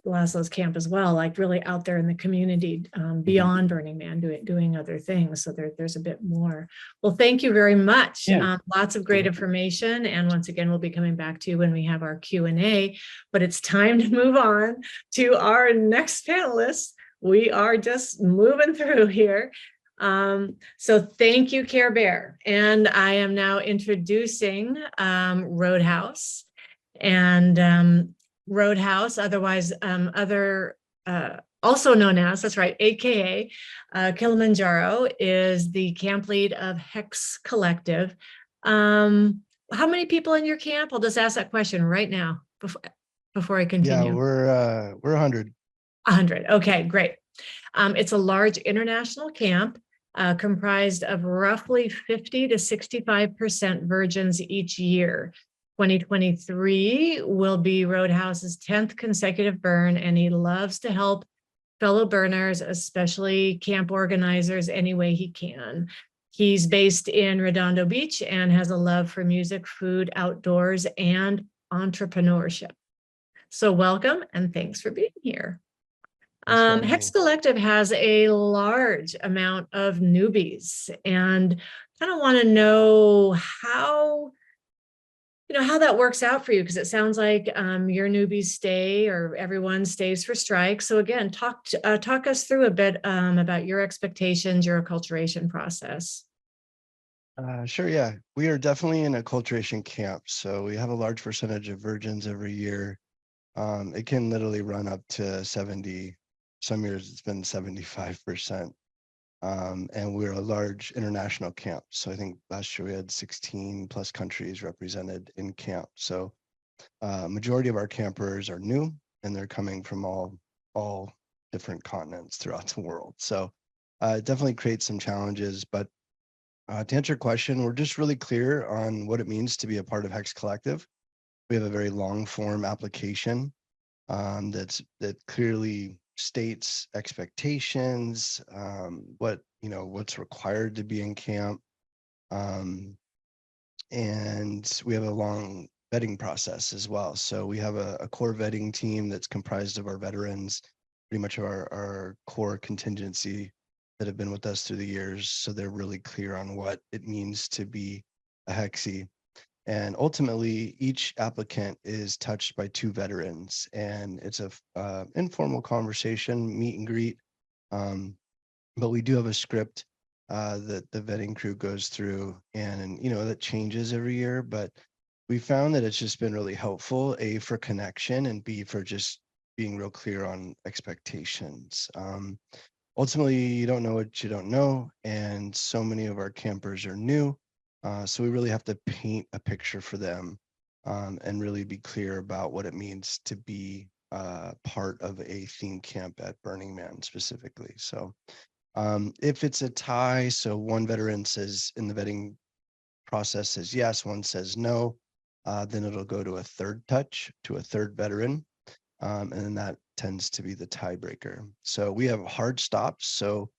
[SPEAKER 1] Laszlo's camp as well, like really out there in the community beyond Burning Man, doing other things. So there's a bit more. Well, thank you very much.
[SPEAKER 5] Yeah.
[SPEAKER 1] Lots of great information. And once again, we'll be coming back to you when we have our Q&A, but it's time to move on to our next panelist. We are just moving through here. So thank you, Care Bear. And I am now introducing Roadhouse. And Roadhouse, otherwise also known as, that's right, AKA Kilimanjaro, is the camp lead of Hex Collective. How many people in your camp? I'll just ask that question right now before I continue.
[SPEAKER 6] Yeah, we're 100.
[SPEAKER 1] 100. Okay, great. It's a large international camp comprised of roughly 50 to 65% virgins each year. 2023 will be Roadhouse's 10th consecutive burn, and he loves to help fellow burners, especially camp organizers, any way he can. He's based in Redondo Beach and has a love for music, food, outdoors, and entrepreneurship. So welcome and thanks for being here. Hex Collective has a large amount of newbies, and kind of want to know how that works out for you, because it sounds like your newbies stay, or everyone stays for strike. So again, talk us through a bit about your expectations, your acculturation process.
[SPEAKER 6] Sure, yeah. We are definitely in a acculturation camp. So we have a large percentage of virgins every year. It can literally run up to 70. Some years it's been 75%. And we're a large international camp. So I think last year we had 16 plus countries represented in camp. So majority of our campers are new, and they're coming from all different continents throughout the world. So it definitely creates some challenges. But to answer your question, we're just really clear on what it means to be a part of Hex Collective. We have a very long form application that clearly states expectations, what's required to be in camp, and we have a long vetting process as well. So we have a core vetting team that's comprised of our veterans, pretty much our core contingency that have been with us through the years. So they're really clear on what it means to be a Hexie. And ultimately, each applicant is touched by 2 veterans, and it's a informal conversation, meet and greet. But we do have a script that the vetting crew goes through, and that changes every year. But we found that it's just been really helpful, A, for connection, and B, for just being real clear on expectations. Ultimately, you don't know what you don't know, and so many of our campers are new. So we really have to paint a picture for them and really be clear about what it means to be part of a theme camp at Burning Man specifically. So if it's a tie, so one veteran says in the vetting process says yes, one says no, then it'll go to a third touch to a third veteran. And then that tends to be the tiebreaker. So we have hard stops. So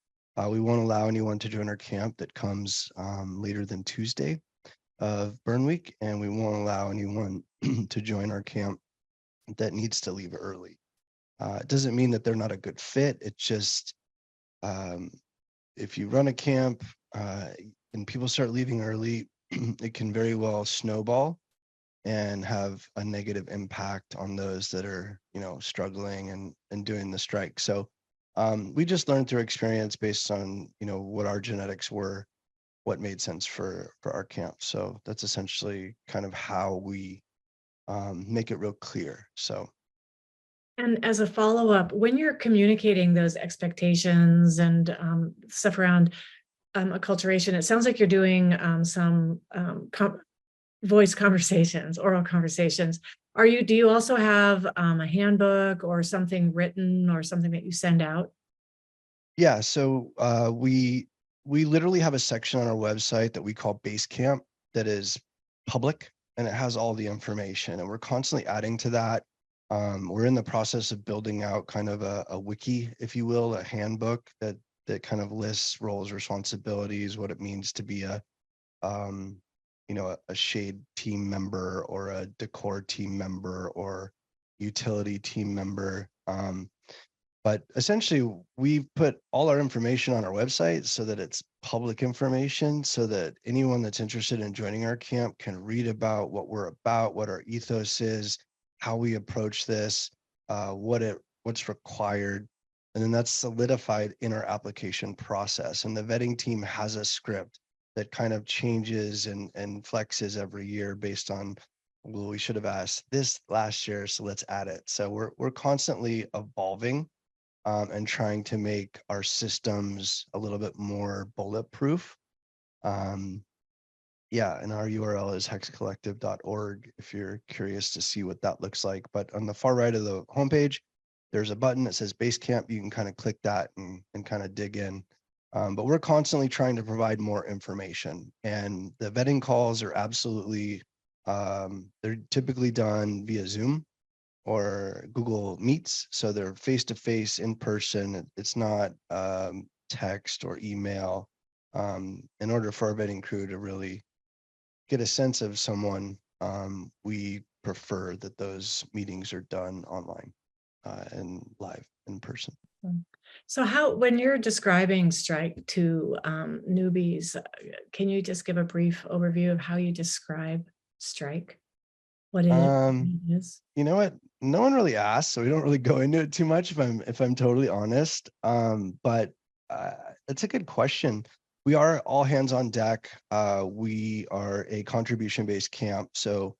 [SPEAKER 6] we won't allow anyone to join our camp that comes later than Tuesday of Burn Week, and we won't allow anyone to join our camp that needs to leave early. It doesn't mean that they're not a good fit. It's just if you run a camp and people start leaving early, it can very well snowball and have a negative impact on those that are, struggling and doing the strike. So we just learned through experience based on, what our genetics were, what made sense for our camp. So that's essentially kind of how we make it real clear. So
[SPEAKER 1] And as a follow-up, when you're communicating those expectations and stuff around acculturation, it sounds like you're doing some voice conversations, oral conversations. Do you also have a handbook or something written or something that you send out?
[SPEAKER 6] Yeah, so we literally have a section on our website that we call Basecamp that is public, and it has all the information, and we're constantly adding to that. We're in the process of building out kind of a wiki, if you will, a handbook that kind of lists roles, responsibilities, what it means to be a a shade team member or a decor team member or utility team member. But essentially, we've put all our information on our website so that it's public information, so that anyone that's interested in joining our camp can read about what we're about, what our ethos is, how we approach this, what's required. And then that's solidified in our application process. And the vetting team has a script that kind of changes and flexes every year based on, well, we should have asked this last year, so let's add it. So we're constantly evolving and trying to make our systems a little bit more bulletproof. Yeah, and our URL is hexcollective.org if you're curious to see what that looks like. But on the far right of the homepage, there's a button that says Basecamp. You can kind of click that and kind of dig in. But we're constantly trying to provide more information. And the vetting calls are absolutely, they're typically done via Zoom or Google Meets. So they're face-to-face, in person. It's not text or email. In order for our vetting crew to really get a sense of someone, we prefer that those meetings are done online and live in person.
[SPEAKER 1] So when you're describing Strike to newbies, can you just give a brief overview of how you describe Strike? What it is?
[SPEAKER 6] You know what? No one really asked, so we don't really go into it too much if I'm totally honest. But it's a good question. We are all hands on deck. We are a contribution-based camp, so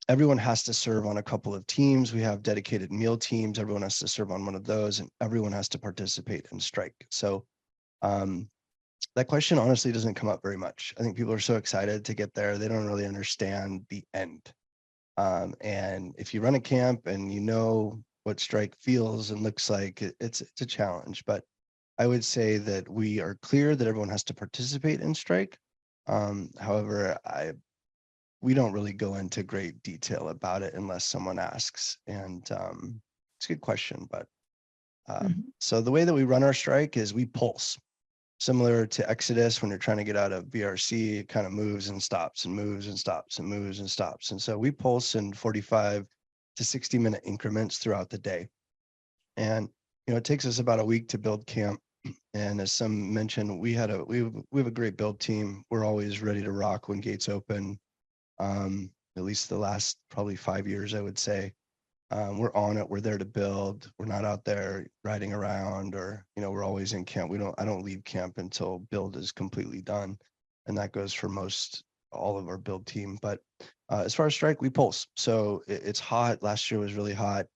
[SPEAKER 6] everyone has to serve on a couple of teams. We have dedicated meal teams. Everyone has to serve on one of those, and everyone has to participate in Strike. So that question honestly doesn't come up very much. I think people are so excited to get there. They don't really understand the end. And if you run a camp and you know what Strike feels and looks like, it's a challenge. But I would say that we are clear that everyone has to participate in Strike. However, we don't really go into great detail about it unless someone asks. And it's a good question. But so the way that we run our Strike is we pulse. Similar to Exodus, when you're trying to get out of BRC, it kind of moves and stops and moves and stops and moves and stops. And so we pulse in 45 to 60-minute increments throughout the day. And, it takes us about a week to build camp. And as some mentioned, we have a great build team. We're always ready to rock when gates open. At least the last probably 5 years, I would say. We're on it. We're there to build. We're not out there riding around, or we're always in camp. I don't leave camp until build is completely done, and that goes for all of our build team. But as far as Strike, we pulse. So it's hot. Last year was really hot.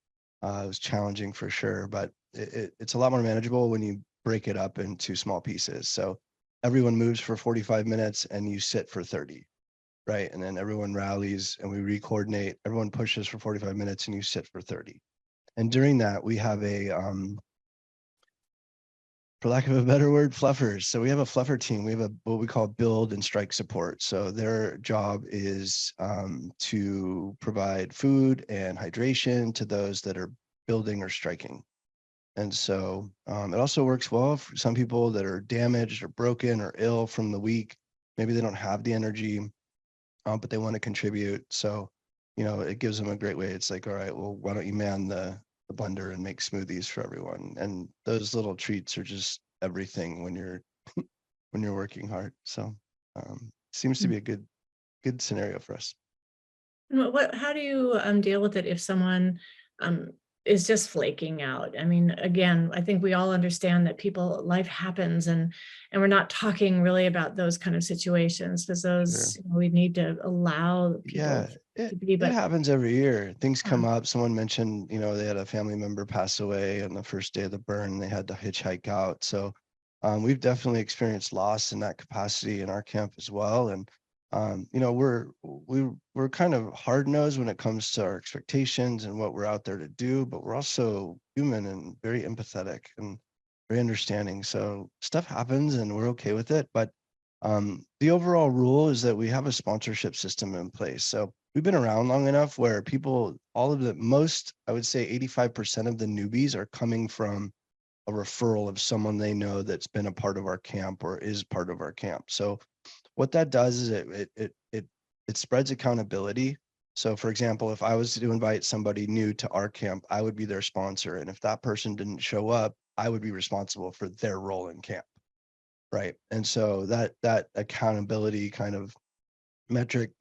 [SPEAKER 6] It was challenging for sure, but it's a lot more manageable when you break it up into small pieces. So everyone moves for 45 minutes and you sit for 30. Right. And then everyone rallies and we re-coordinate. Everyone pushes for 45 minutes and you sit for 30. And during that, we have for lack of a better word, fluffers. So we have a fluffer team. We have what we call build and Strike support. So their job is to provide food and hydration to those that are building or striking. And so it also works well for some people that are damaged or broken or ill from the week. Maybe they don't have the energy, but they want to contribute. So, it gives them a great way. It's like, all right, well, why don't you man the blender and make smoothies for everyone? And those little treats are just everything when you're working hard. So seems to be a good scenario for us.
[SPEAKER 1] How do you deal with it if someone is just flaking out? I mean, again, I think we all understand that life happens, and we're not talking really about those kind of situations, because those,
[SPEAKER 6] Sure.
[SPEAKER 1] we need to allow people.
[SPEAKER 6] Yeah,
[SPEAKER 1] to be,
[SPEAKER 6] It
[SPEAKER 1] but
[SPEAKER 6] happens every year. Things come up. Someone mentioned, they had a family member pass away on the first day of the burn. They had to hitchhike out. So we've definitely experienced loss in that capacity in our camp as well. And we're kind of hard nosed when it comes to our expectations and what we're out there to do, but we're also human and very empathetic and very understanding. So stuff happens and we're okay with it. But the overall rule is that we have a sponsorship system in place. So we've been around long enough where people, I would say 85% of the newbies are coming from a referral of someone they know that's been a part of our camp or is part of our camp. So what that does is it spreads accountability. So for example, if I was to invite somebody new to our camp, I would be their sponsor. And if that person didn't show up, I would be responsible for their role in camp. Right. And so that accountability kind of metric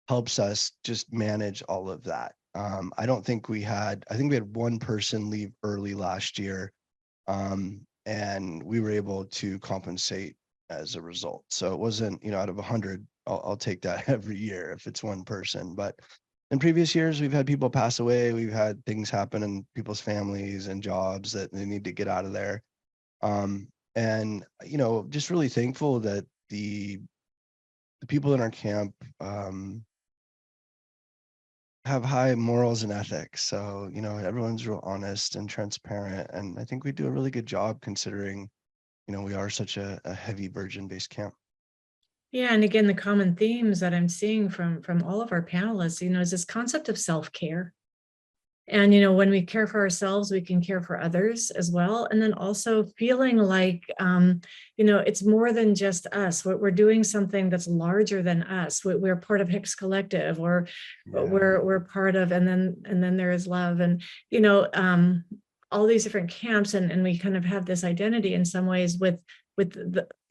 [SPEAKER 6] helps us just manage all of that. I think we had one person leave early last year, and we were able to compensate as a result. So it wasn't, out of 100, I'll take that every year if it's one person. But in previous years, we've had people pass away. We've had things happen in people's families and jobs that they need to get out of there. And, just really thankful that the people in our camp have high morals and ethics. So, everyone's real honest and transparent. And I think we do a really good job considering, we are such a heavy virgin-based camp.
[SPEAKER 1] yeah, and again, the common themes that I'm seeing from all of our panelists, is this concept of self-care. And, when we care for ourselves, we can care for others as well. And then also feeling like, it's more than just us. We're doing something that's larger than us. We're part of Hicks Collective, or we're part of, and then there is love, and, all these different camps. And we kind of have this identity in some ways with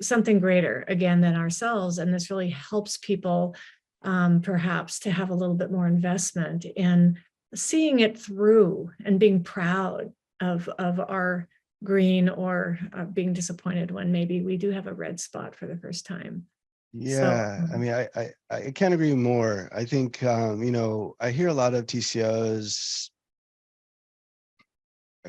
[SPEAKER 1] something greater, again, than ourselves. And this really helps people perhaps to have a little bit more investment in seeing it through and being proud of our green, or being disappointed when maybe we do have a red spot for the first time.
[SPEAKER 6] Yeah, I mean, I can't agree more. I think, I hear a lot of TCOs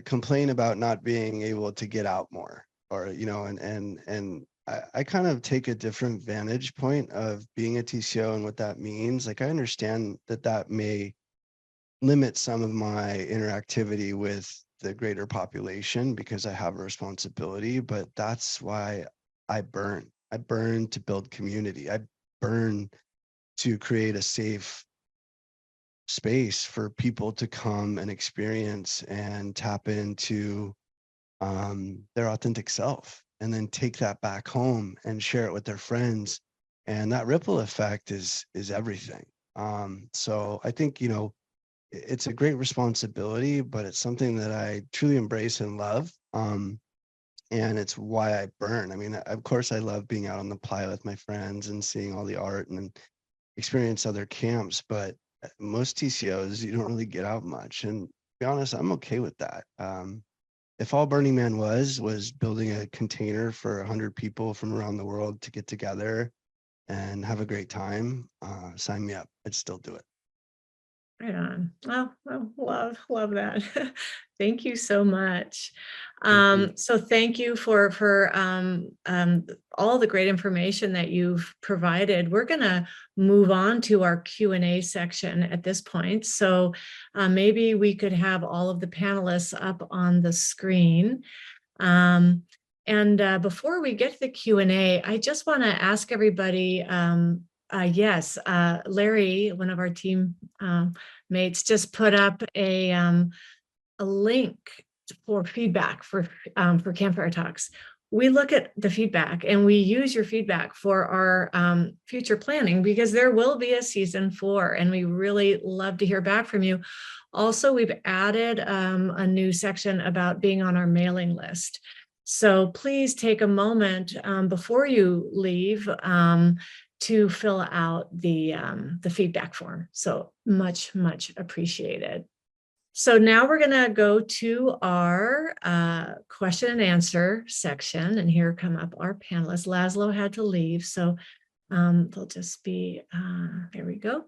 [SPEAKER 6] complain about not being able to get out more, or, and I kind of take a different vantage point of being a TCO and what that means. Like, I understand that may limit some of my interactivity with the greater population because I have a responsibility, but that's why I burn. I burn to build community. I burn to create a safe space for people to come and experience and tap into their authentic self, and then take that back home and share it with their friends. And that ripple effect is everything. So I think, it's a great responsibility, but it's something that I truly embrace and love. And it's why I burn. I mean, of course, I love being out on the playa with my friends and seeing all the art and experience other camps, but most TCOs, you don't really get out much. And to be honest, I'm okay with that. If all Burning Man was building a container for 100 people from around the world to get together and have a great time, sign me up. I'd still do it.
[SPEAKER 1] Right on. Well, love that. Thank you so much. So thank you for all the great information that you've provided. We're going to move on to our Q&A section at this point. So maybe we could have all of the panelists up on the screen. And before we get to the Q&A, I just want to ask everybody, yes, Larry, one of our team mates, just put up a link for feedback for Campfire Talks. We look at the feedback and we use your feedback for our future planning, because there will be a season 4 and we really love to hear back from you. Also, we've added a new section about being on our mailing list. So please take a moment before you leave to fill out the feedback form. So much appreciated. So now we're going to go to our question and answer section, and here come up our panelists. Laszlo had to leave, so they'll just be, there we go.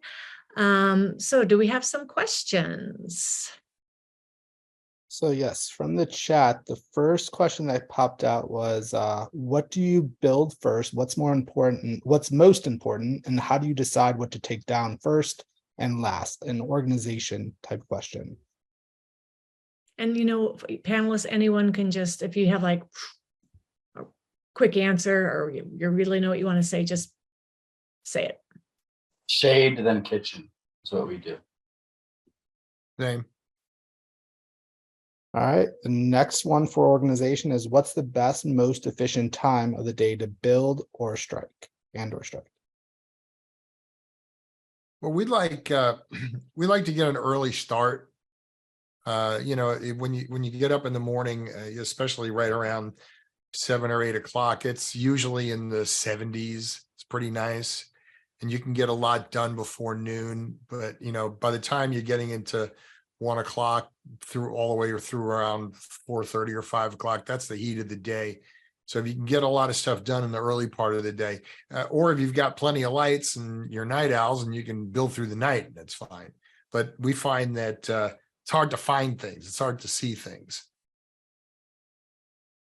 [SPEAKER 1] So do we have some questions?
[SPEAKER 7] So yes, from the chat, the first question that popped out was, what do you build first? What's more important? What's most important? And how do you decide what to take down first and last? An organization type question.
[SPEAKER 1] And panelists, anyone can just, if you have like a quick answer or you really know what you want to say, just say it.
[SPEAKER 5] Shade, then kitchen is what we do.
[SPEAKER 2] Same.
[SPEAKER 7] All right, the next one for organization is, what's the best, most efficient time of the day to build or strike or strike?
[SPEAKER 2] Well, we like to get an early start. When you get up in the morning, especially right around 7 or 8 o'clock, it's usually in the 70s. It's pretty nice. And you can get a lot done before noon. But, by the time you're getting into 1 o'clock through all the way or through around 4:30 or 5 o'clock, that's the heat of the day. So if you can get a lot of stuff done in the early part of the day, or if you've got plenty of lights and you're night owls and you can build through the night, that's fine. But we find that it's hard to find things. It's hard to see things.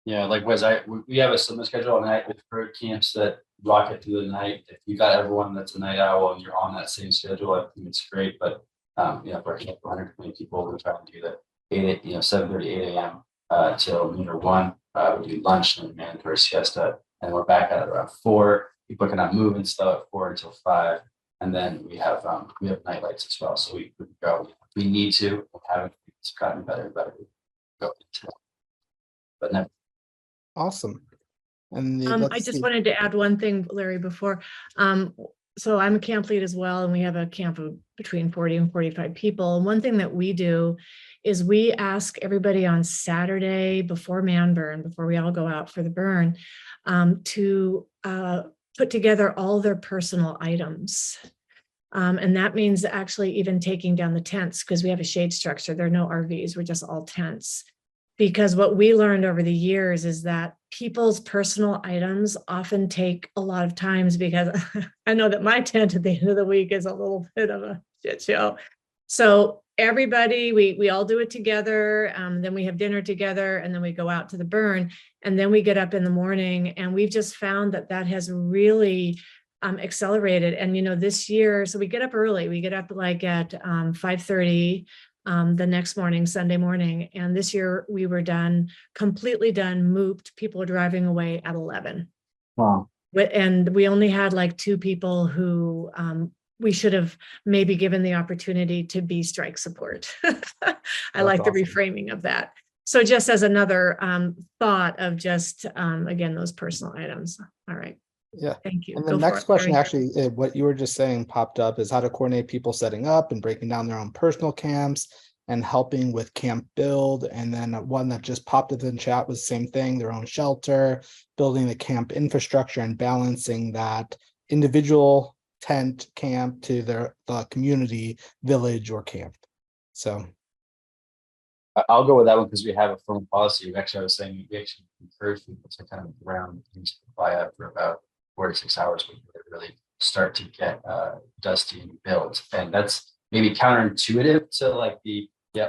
[SPEAKER 5] Yeah, likewise, we have a similar schedule at night with bird camps that block it through the night. If you got everyone that's a night owl and you're on that same schedule, I think it's great. But for 120 people, we're trying to do that 7:30, 8 a.m. Till noon or 1. We do lunch and then mandatory siesta, and we're back at it around 4. People cannot move and stuff at 4 until 5, and then we have night lights as well. So we go. We need to. We haven't. It's gotten better and better. Go into, but never.
[SPEAKER 7] Awesome. And
[SPEAKER 1] I just wanted to add one thing, Larry, before. So I'm a camp lead as well, and we have a camp of between 40 and 45 people. And one thing that we do is we ask everybody on Saturday before man burn, before we all go out for the burn, to put together all their personal items. And that means actually even taking down the tents, because we have a shade structure. There are no RVs, we're just all tents. Because what we learned over the years is that people's personal items often take a lot of times, because I know that my tent at the end of the week is a little bit of a shit show. So everybody, we all do it together. Then we have dinner together, and then we go out to the burn, and then we get up in the morning, and we've just found that has really accelerated. And this year, so we get up early. We get up like at 5:30 the next morning, Sunday morning. And this year we were completely done, mooped. People are driving away at 11.
[SPEAKER 5] Wow.
[SPEAKER 1] And we only had like 2 people who we should have maybe given the opportunity to be strike support. I like the reframing of that. So just as another thought of just, again, those personal items. All right.
[SPEAKER 7] Yeah.
[SPEAKER 1] Thank you.
[SPEAKER 7] And the next question, actually, what you were just saying popped up is how to coordinate people setting up and breaking down their own personal camps and helping with camp build. And then one that just popped up in chat was the same thing, their own shelter, building the camp infrastructure and balancing that individual tent camp to the community village or camp. So
[SPEAKER 5] I'll go with that one because we have a firm policy. I was saying we actually encourage people to kind of ground things fly up for about 4 to 6 hours when they really start to get dusty and built. And that's maybe counterintuitive to like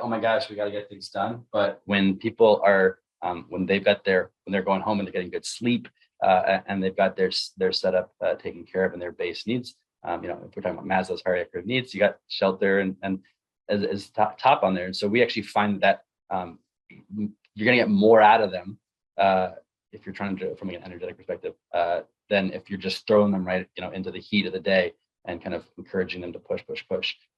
[SPEAKER 5] oh my gosh, we got to get things done. But when people are when they're going home and they're getting good sleep and they've got their setup taken care of and their base needs, if we're talking about Maslow's hierarchy of needs, you got shelter and as top on there. And so we actually find that you're going to get more out of them if you're trying to do it from an energetic perspective than if you're just throwing them right into the heat of the day and kind of encouraging them to push.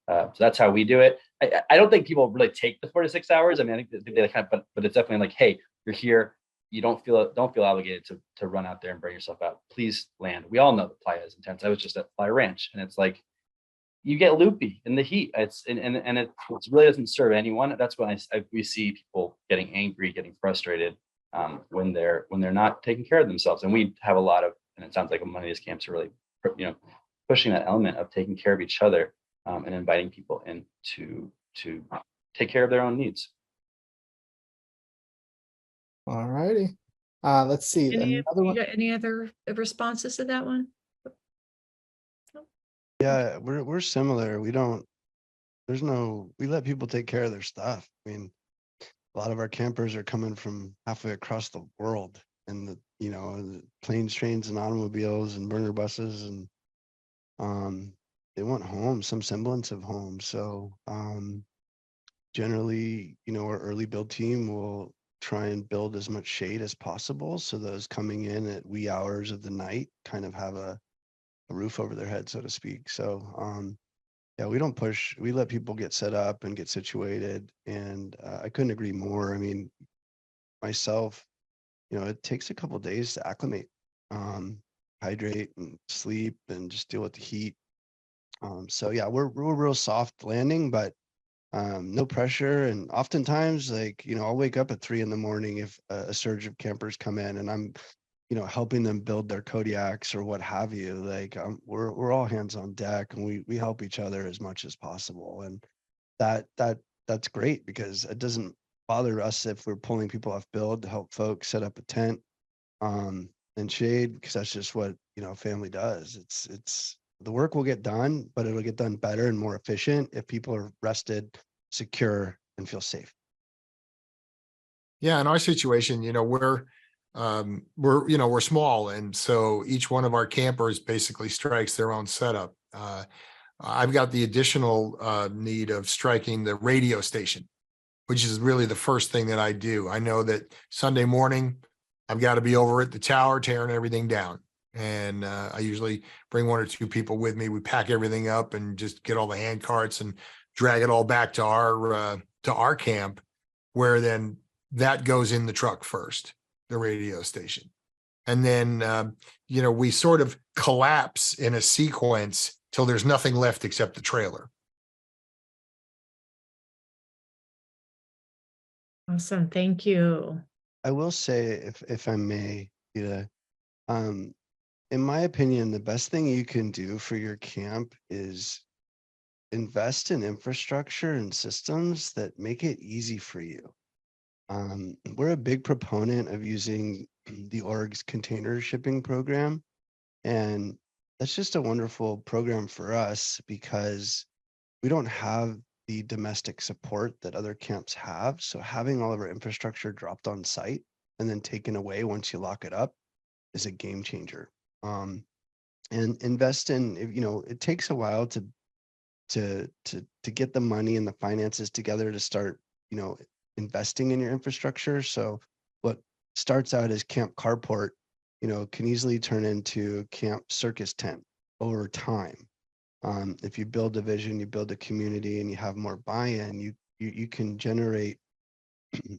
[SPEAKER 5] So that's how we do it. I don't think people really take the 4 to 6 hours. I mean, I think they kind of, but it's definitely like, hey, you're here. You don't feel obligated to run out there and burn yourself out. Please land. We all know the playa is intense. I was just at Playa Ranch, and it's like you get loopy in the heat. It really doesn't serve anyone. That's when we see people getting angry, getting frustrated when they're not taking care of themselves. And we have a lot of, and it sounds like one of these camps are really pushing that element of taking care of each other and inviting people in to take care of their own needs.
[SPEAKER 7] all righty. Let's see.
[SPEAKER 1] Any
[SPEAKER 7] Another one.
[SPEAKER 1] other responses to that one?
[SPEAKER 6] Yeah, we're similar. We don't, we let people take care of their stuff. I mean, a lot of our campers are coming from halfway across the world, and the planes, trains, and automobiles and burner buses, and they want home, some semblance of home. So generally, our early build team will try and build as much shade as possible, so those coming in at wee hours of the night kind of have a roof over their head, so to speak. So yeah, we don't push. We let people get set up and get situated. And I couldn't agree more. I mean, myself, it takes a couple days to acclimate, hydrate and sleep and just deal with the heat. So yeah, we're real soft landing, but no pressure. And oftentimes, I'll wake up at 3 a.m. if a surge of campers come in, and I'm helping them build their Kodiaks or what have you. We're all hands on deck, and we help each other as much as possible. And that's great, because it doesn't bother us if we're pulling people off build to help folks set up a tent and shade, because that's just what family does. It's the work will get done, but it'll get done better and more efficient if people are rested, secure, and feel safe.
[SPEAKER 2] Yeah, in our situation, we're small, and so each one of our campers basically strikes their own setup. I've got the additional need of striking the radio station, which is really the first thing that I do. I know that Sunday morning I've got to be over at the tower tearing everything down, and I usually bring 1 or 2 people with me. We pack everything up and just get all the hand carts and drag it all back to our camp, where then that goes in the truck first, the radio station. And then, we sort of collapse in a sequence till there's nothing left except the trailer.
[SPEAKER 1] Awesome. Thank you.
[SPEAKER 6] I will say, if I may, in my opinion, the best thing you can do for your camp is invest in infrastructure and systems that make it easy for you. We're a big proponent of using the org's container shipping program, and that's just a wonderful program for us because we don't have the domestic support that other camps have. So having all of our infrastructure dropped on site and then taken away once you lock it up is a game changer. And invest in, it takes a while to get the money and the finances together to start, investing in your infrastructure. So what starts out as camp carport, can easily turn into camp circus tent over time. If you build a vision, you build a community, and you have more buy-in, you can generate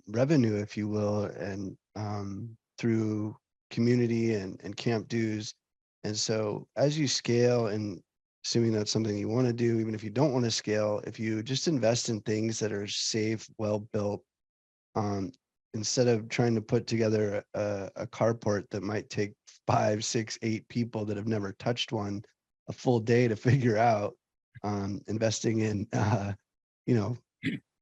[SPEAKER 6] revenue, if you will, and through community and camp dues. And so as you scale, and assuming that's something you want to do, even if you don't want to scale, if you just invest in things that are safe, well built, instead of trying to put together a carport that might take 5, 6, 8 people that have never touched one a full day to figure out, investing in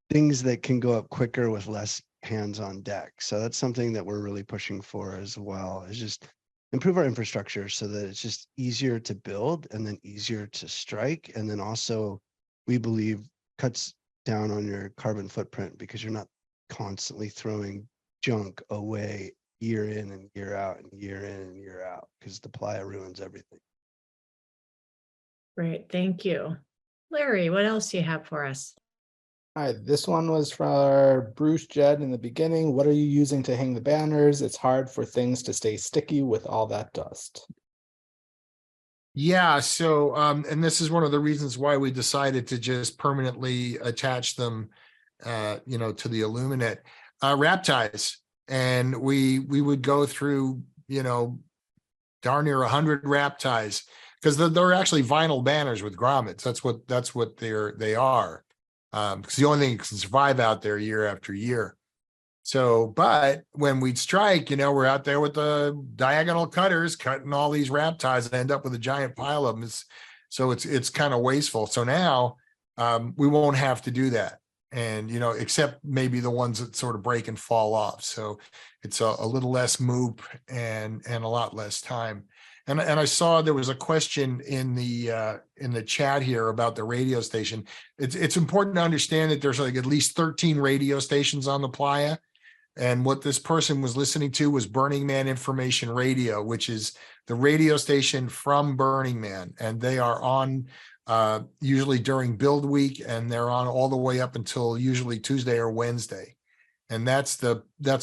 [SPEAKER 6] things that can go up quicker with less hands on deck. So that's something that we're really pushing for as well, is just improve our infrastructure so that it's just easier to build and then easier to strike. And then also, we believe, cuts down on your carbon footprint, because you're not constantly throwing junk away year in and year out and year in and year out, because the playa ruins everything.
[SPEAKER 1] Great. Thank you. Larry, what else do you have for us?
[SPEAKER 7] All right, this one was for Bruce Jed in the beginning. What are you using to hang the banners? It's hard for things to stay sticky with all that dust.
[SPEAKER 2] Yeah, so and this is one of the reasons why we decided to just permanently attach them to the illuminate wrap ties. And we would go through, darn near 100 wrap ties, because they're actually vinyl banners with grommets. That's what they are. Because the only thing that can survive out there year after year. So, but when we'd strike, we're out there with the diagonal cutters, cutting all these wrap ties and end up with a giant pile of them. So it's kind of wasteful. So now we won't have to do that. And, except maybe the ones that sort of break and fall off. So it's a little less moop and a lot less time. And I saw there was a question in the chat here about the radio station. It's important to understand that there's like at least 13 radio stations on the playa. And what this person was listening to was Burning Man Information Radio, which is the radio station from Burning Man. And they are on usually during build week, and they're on all the way up until usually Tuesday or Wednesday. And that's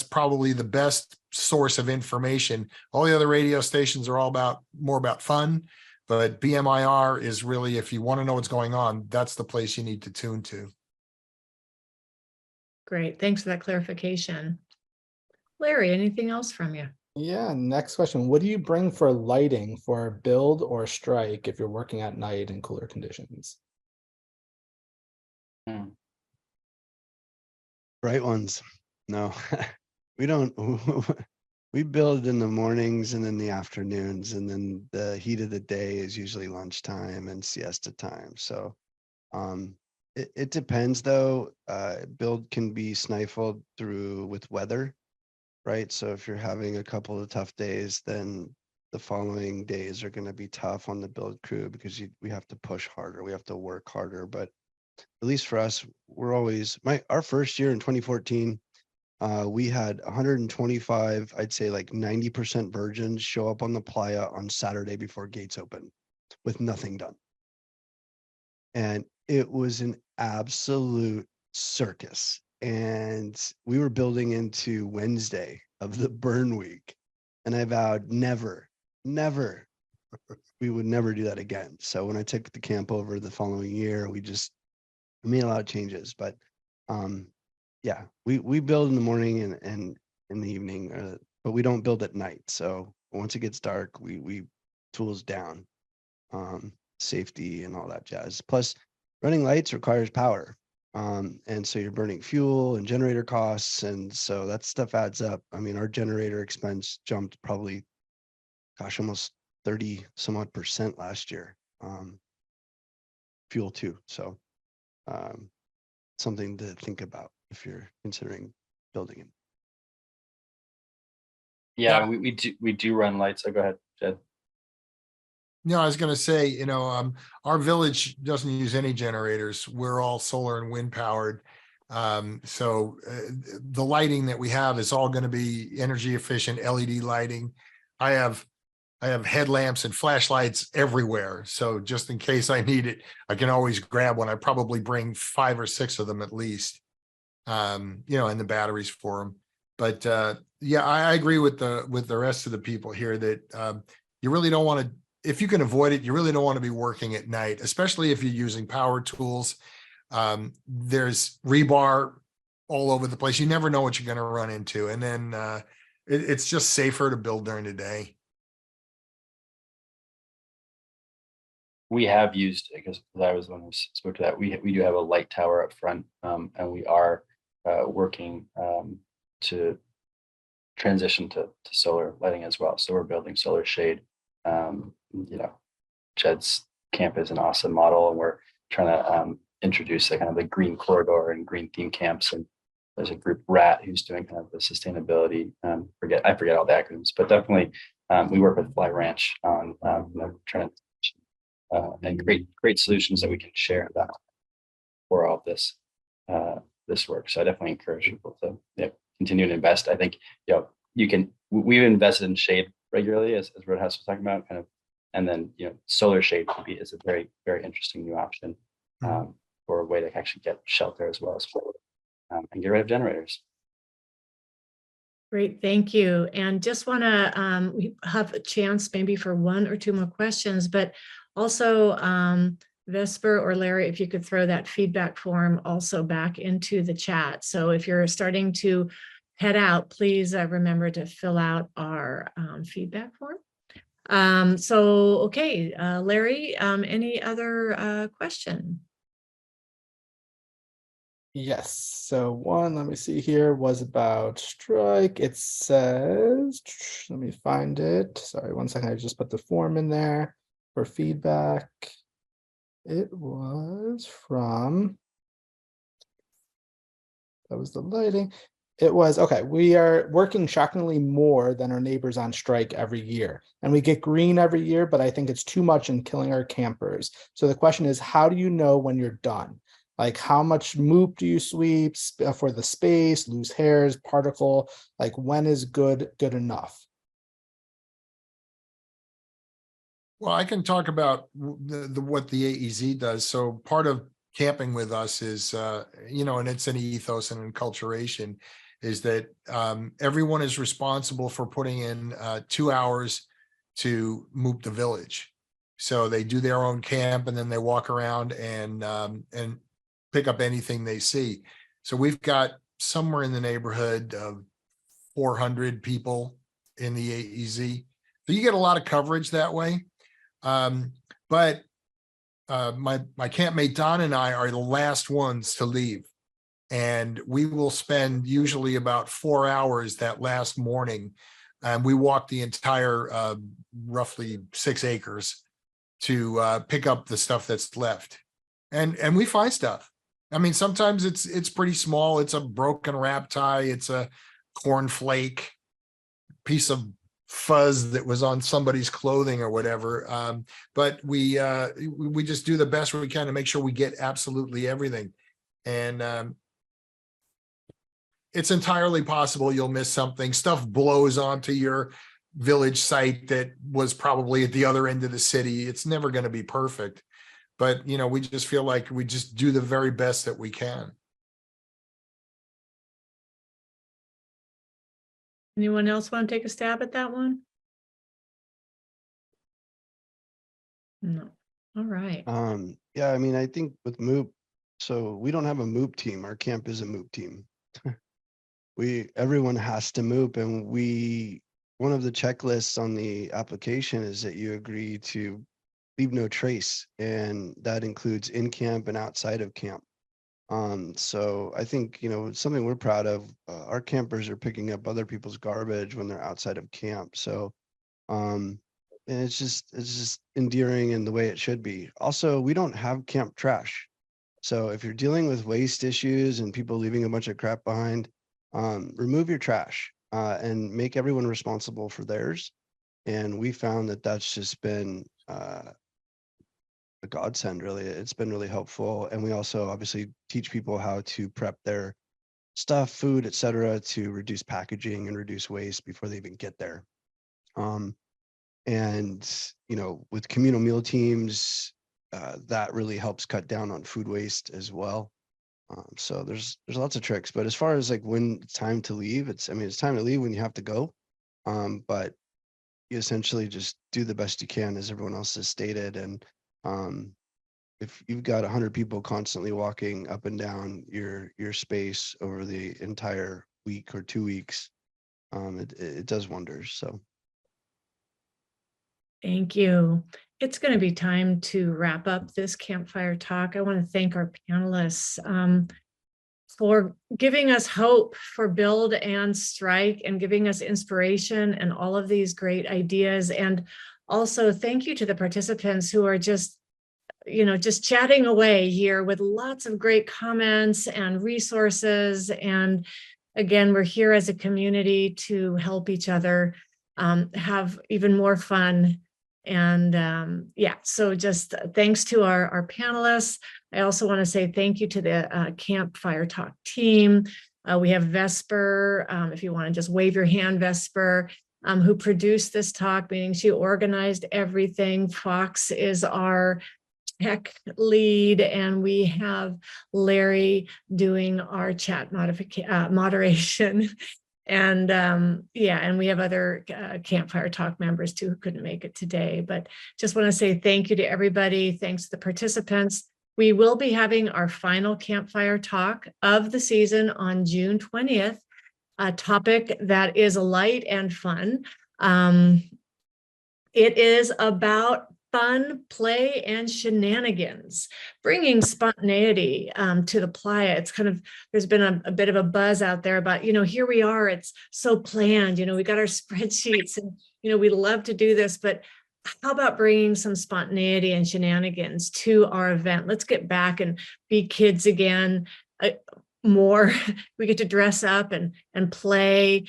[SPEAKER 2] probably the best source of information. All the other radio stations are all more about fun, but BMIR is really, if you want to know what's going on, that's the place you need to tune to.
[SPEAKER 1] Great. Thanks for that clarification. Larry, anything else from you?
[SPEAKER 7] Yeah, next question. What do you bring for lighting for build or strike if you're working at night in cooler conditions?
[SPEAKER 6] Bright ones. No, we don't. We build in the mornings and in the afternoons, and then the heat of the day is usually lunchtime and siesta time. So it depends though. Build can be stifled with weather, right? So if you're having a couple of tough days, then the following days are going to be tough on the build crew because we have to push harder, we have to work harder. But at least for us, we're always our first year in 2014. We had 125, I'd say like 90% virgins show up on the playa on Saturday before gates open with nothing done. And it was an absolute circus. And we were building into Wednesday of the burn week. And I vowed never, we would never do that again. So when I took the camp over the following year, we made a lot of changes. But yeah, we build in the morning and in the evening, but we don't build at night. So once it gets dark, we tools down, safety and all that jazz. Plus, running lights requires power, and so you're burning fuel and generator costs, and so that stuff adds up. I mean, our generator expense jumped probably, gosh, almost 30 some odd % last year. Fuel too, so something to think about if you're considering building it.
[SPEAKER 5] Yeah, we do run lights. So go ahead, Jed.
[SPEAKER 2] No, I was going to say, our village doesn't use any generators. We're all solar and wind powered. So the lighting that we have is all going to be energy efficient LED lighting. I have headlamps and flashlights everywhere. So just in case I need it, I can always grab one. I probably bring 5 or 6 of them at least, and the batteries for them. But yeah, I agree with the rest of the people here that you really don't want to, if you can avoid it, you really don't want to be working at night, especially if you're using power tools. There's rebar all over the place. You never know what you're going to run into. And then it's just safer to build during the day.
[SPEAKER 5] We have used, because I was the one who spoke to that, we do have a light tower up front, and we are working to transition to solar lighting as well. So we're building solar shade. Jed's camp is an awesome model, and we're trying to introduce a kind of the green corridor and green theme camps. And there's a group, RAT, who's doing kind of the sustainability. I forget all the acronyms, but definitely we work with Fly Ranch on trying to and great solutions that we can share that for all of this work. So I definitely encourage people to continue to invest. I think we've invested in shade regularly, as Roadhouse was talking about, kind of, and then solar shade is a very, very interesting new option for a way to actually get shelter as well as and get rid of generators.
[SPEAKER 1] Great, thank you. And just want to we have a chance maybe for 1 or 2 more questions, but also Vesper or Larry, if you could throw that feedback form also back into the chat. So if you're starting to head out, please remember to fill out our feedback form. Okay, Larry, any other question?
[SPEAKER 7] Yes. So one, let me see here, was about strike. It says, let me find it. Sorry, 1 second. I just put the form in there for feedback. It was from, that was the lighting. It was, okay, we are working shockingly more than our neighbors on strike every year. And we get green every year, but I think it's too much in killing our campers. So the question is, how do you know when you're done? Like how much MOOP do you sweep for the space, loose hairs, particle? Like when is good enough?
[SPEAKER 2] Well, I can talk about what the AEZ does. So part of camping with us is, and it's an ethos and enculturation, is that everyone is responsible for putting in 2 hours to move the village. So they do their own camp and then they walk around and pick up anything they see. So we've got somewhere in the neighborhood of 400 people in the AEZ. So you get a lot of coverage that way. But my campmate Don and I are the last ones to leave. And we will spend usually about 4 hours that last morning. And we walk the entire roughly 6 acres to pick up the stuff that's left. And we find stuff. I mean, sometimes it's pretty small. It's a broken wrap tie. It's a cornflake, piece of fuzz that was on somebody's clothing or whatever. But we just do the best we can to make sure we get absolutely everything. And it's entirely possible you'll miss something. Stuff blows onto your village site that was probably at the other end of the city. It's never going to be perfect. But, we just feel like we just do the very best that we can.
[SPEAKER 1] Anyone else want to take a stab at that one? No. All right.
[SPEAKER 6] Yeah, I mean, I think with MOOP, so we don't have a MOOP team. Our camp is a MOOP team. Everyone has to MOOP, and one of the checklists on the application is that you agree to leave no trace, and that includes in camp and outside of camp. So I think, it's something we're proud of. Our campers are picking up other people's garbage when they're outside of camp. So, and it's just endearing in the way it should be. Also, we don't have camp trash. So if you're dealing with waste issues and people leaving a bunch of crap behind, remove your trash and make everyone responsible for theirs. And we found that that's just been a godsend, really. It's been really helpful. And we also obviously teach people how to prep their stuff, food, etc., to reduce packaging and reduce waste before they even get there. And with communal meal teams, that really helps cut down on food waste as well. So there's lots of tricks. But as far as like when it's time to leave, it's time to leave when you have to go. But you essentially just do the best you can, as everyone else has stated. And if you've got 100 people constantly walking up and down your space over the entire week or 2 weeks, it does wonders. So
[SPEAKER 1] Thank you. It's going to be time to wrap up this campfire talk. I want to thank our panelists for giving us hope for build and strike and giving us inspiration and all of these great ideas. And also thank you to the participants who are just chatting away here with lots of great comments and resources. And again, we're here as a community to help each other have even more fun. And so just thanks to our panelists. I also want to say thank you to the Campfire Talk team. We have Vesper, if you want to just wave your hand, Vesper, who produced this talk, meaning she organized everything. Fox is our tech lead, and we have Larry doing our chat moderation. And and we have other Campfire Talk members too who couldn't make it today. But just want to say thank you to everybody. Thanks to the participants. We will be having our final Campfire Talk of the season on June 20th, a topic that is light and fun. It is about fun, play, and shenanigans, bringing spontaneity to the playa. It's there's been a bit of a buzz out there about, here we are, it's so planned, we got our spreadsheets and, we love to do this, but how about bringing some spontaneity and shenanigans to our event? Let's get back and be kids again. more. We get to dress up and play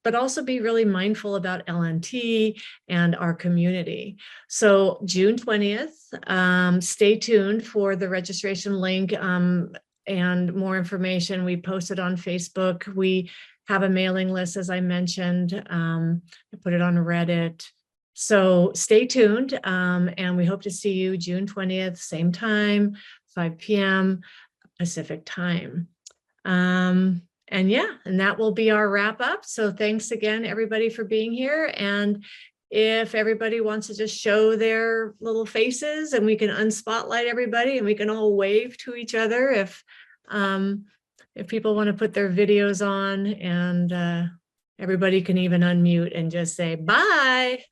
[SPEAKER 1] but also be really mindful about LNT and our community. So June 20th, stay tuned for the registration link and more information. We posted on Facebook. We have a mailing list, as I mentioned. I put it on Reddit. So stay tuned, and we hope to see you June 20th, same time, 5 p.m. Pacific time. And that will be our wrap up. So thanks again, everybody, for being here. And if everybody wants to just show their little faces, and we can unspotlight everybody and we can all wave to each other if people want to put their videos on, and everybody can even unmute and just say bye.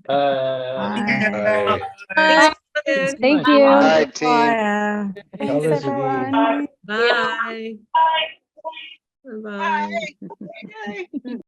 [SPEAKER 5] Bye.
[SPEAKER 1] Thanks, Ian.
[SPEAKER 8] Thank you.
[SPEAKER 6] Bye, team.
[SPEAKER 8] Thanks, everyone.
[SPEAKER 1] Bye. Bye. Bye.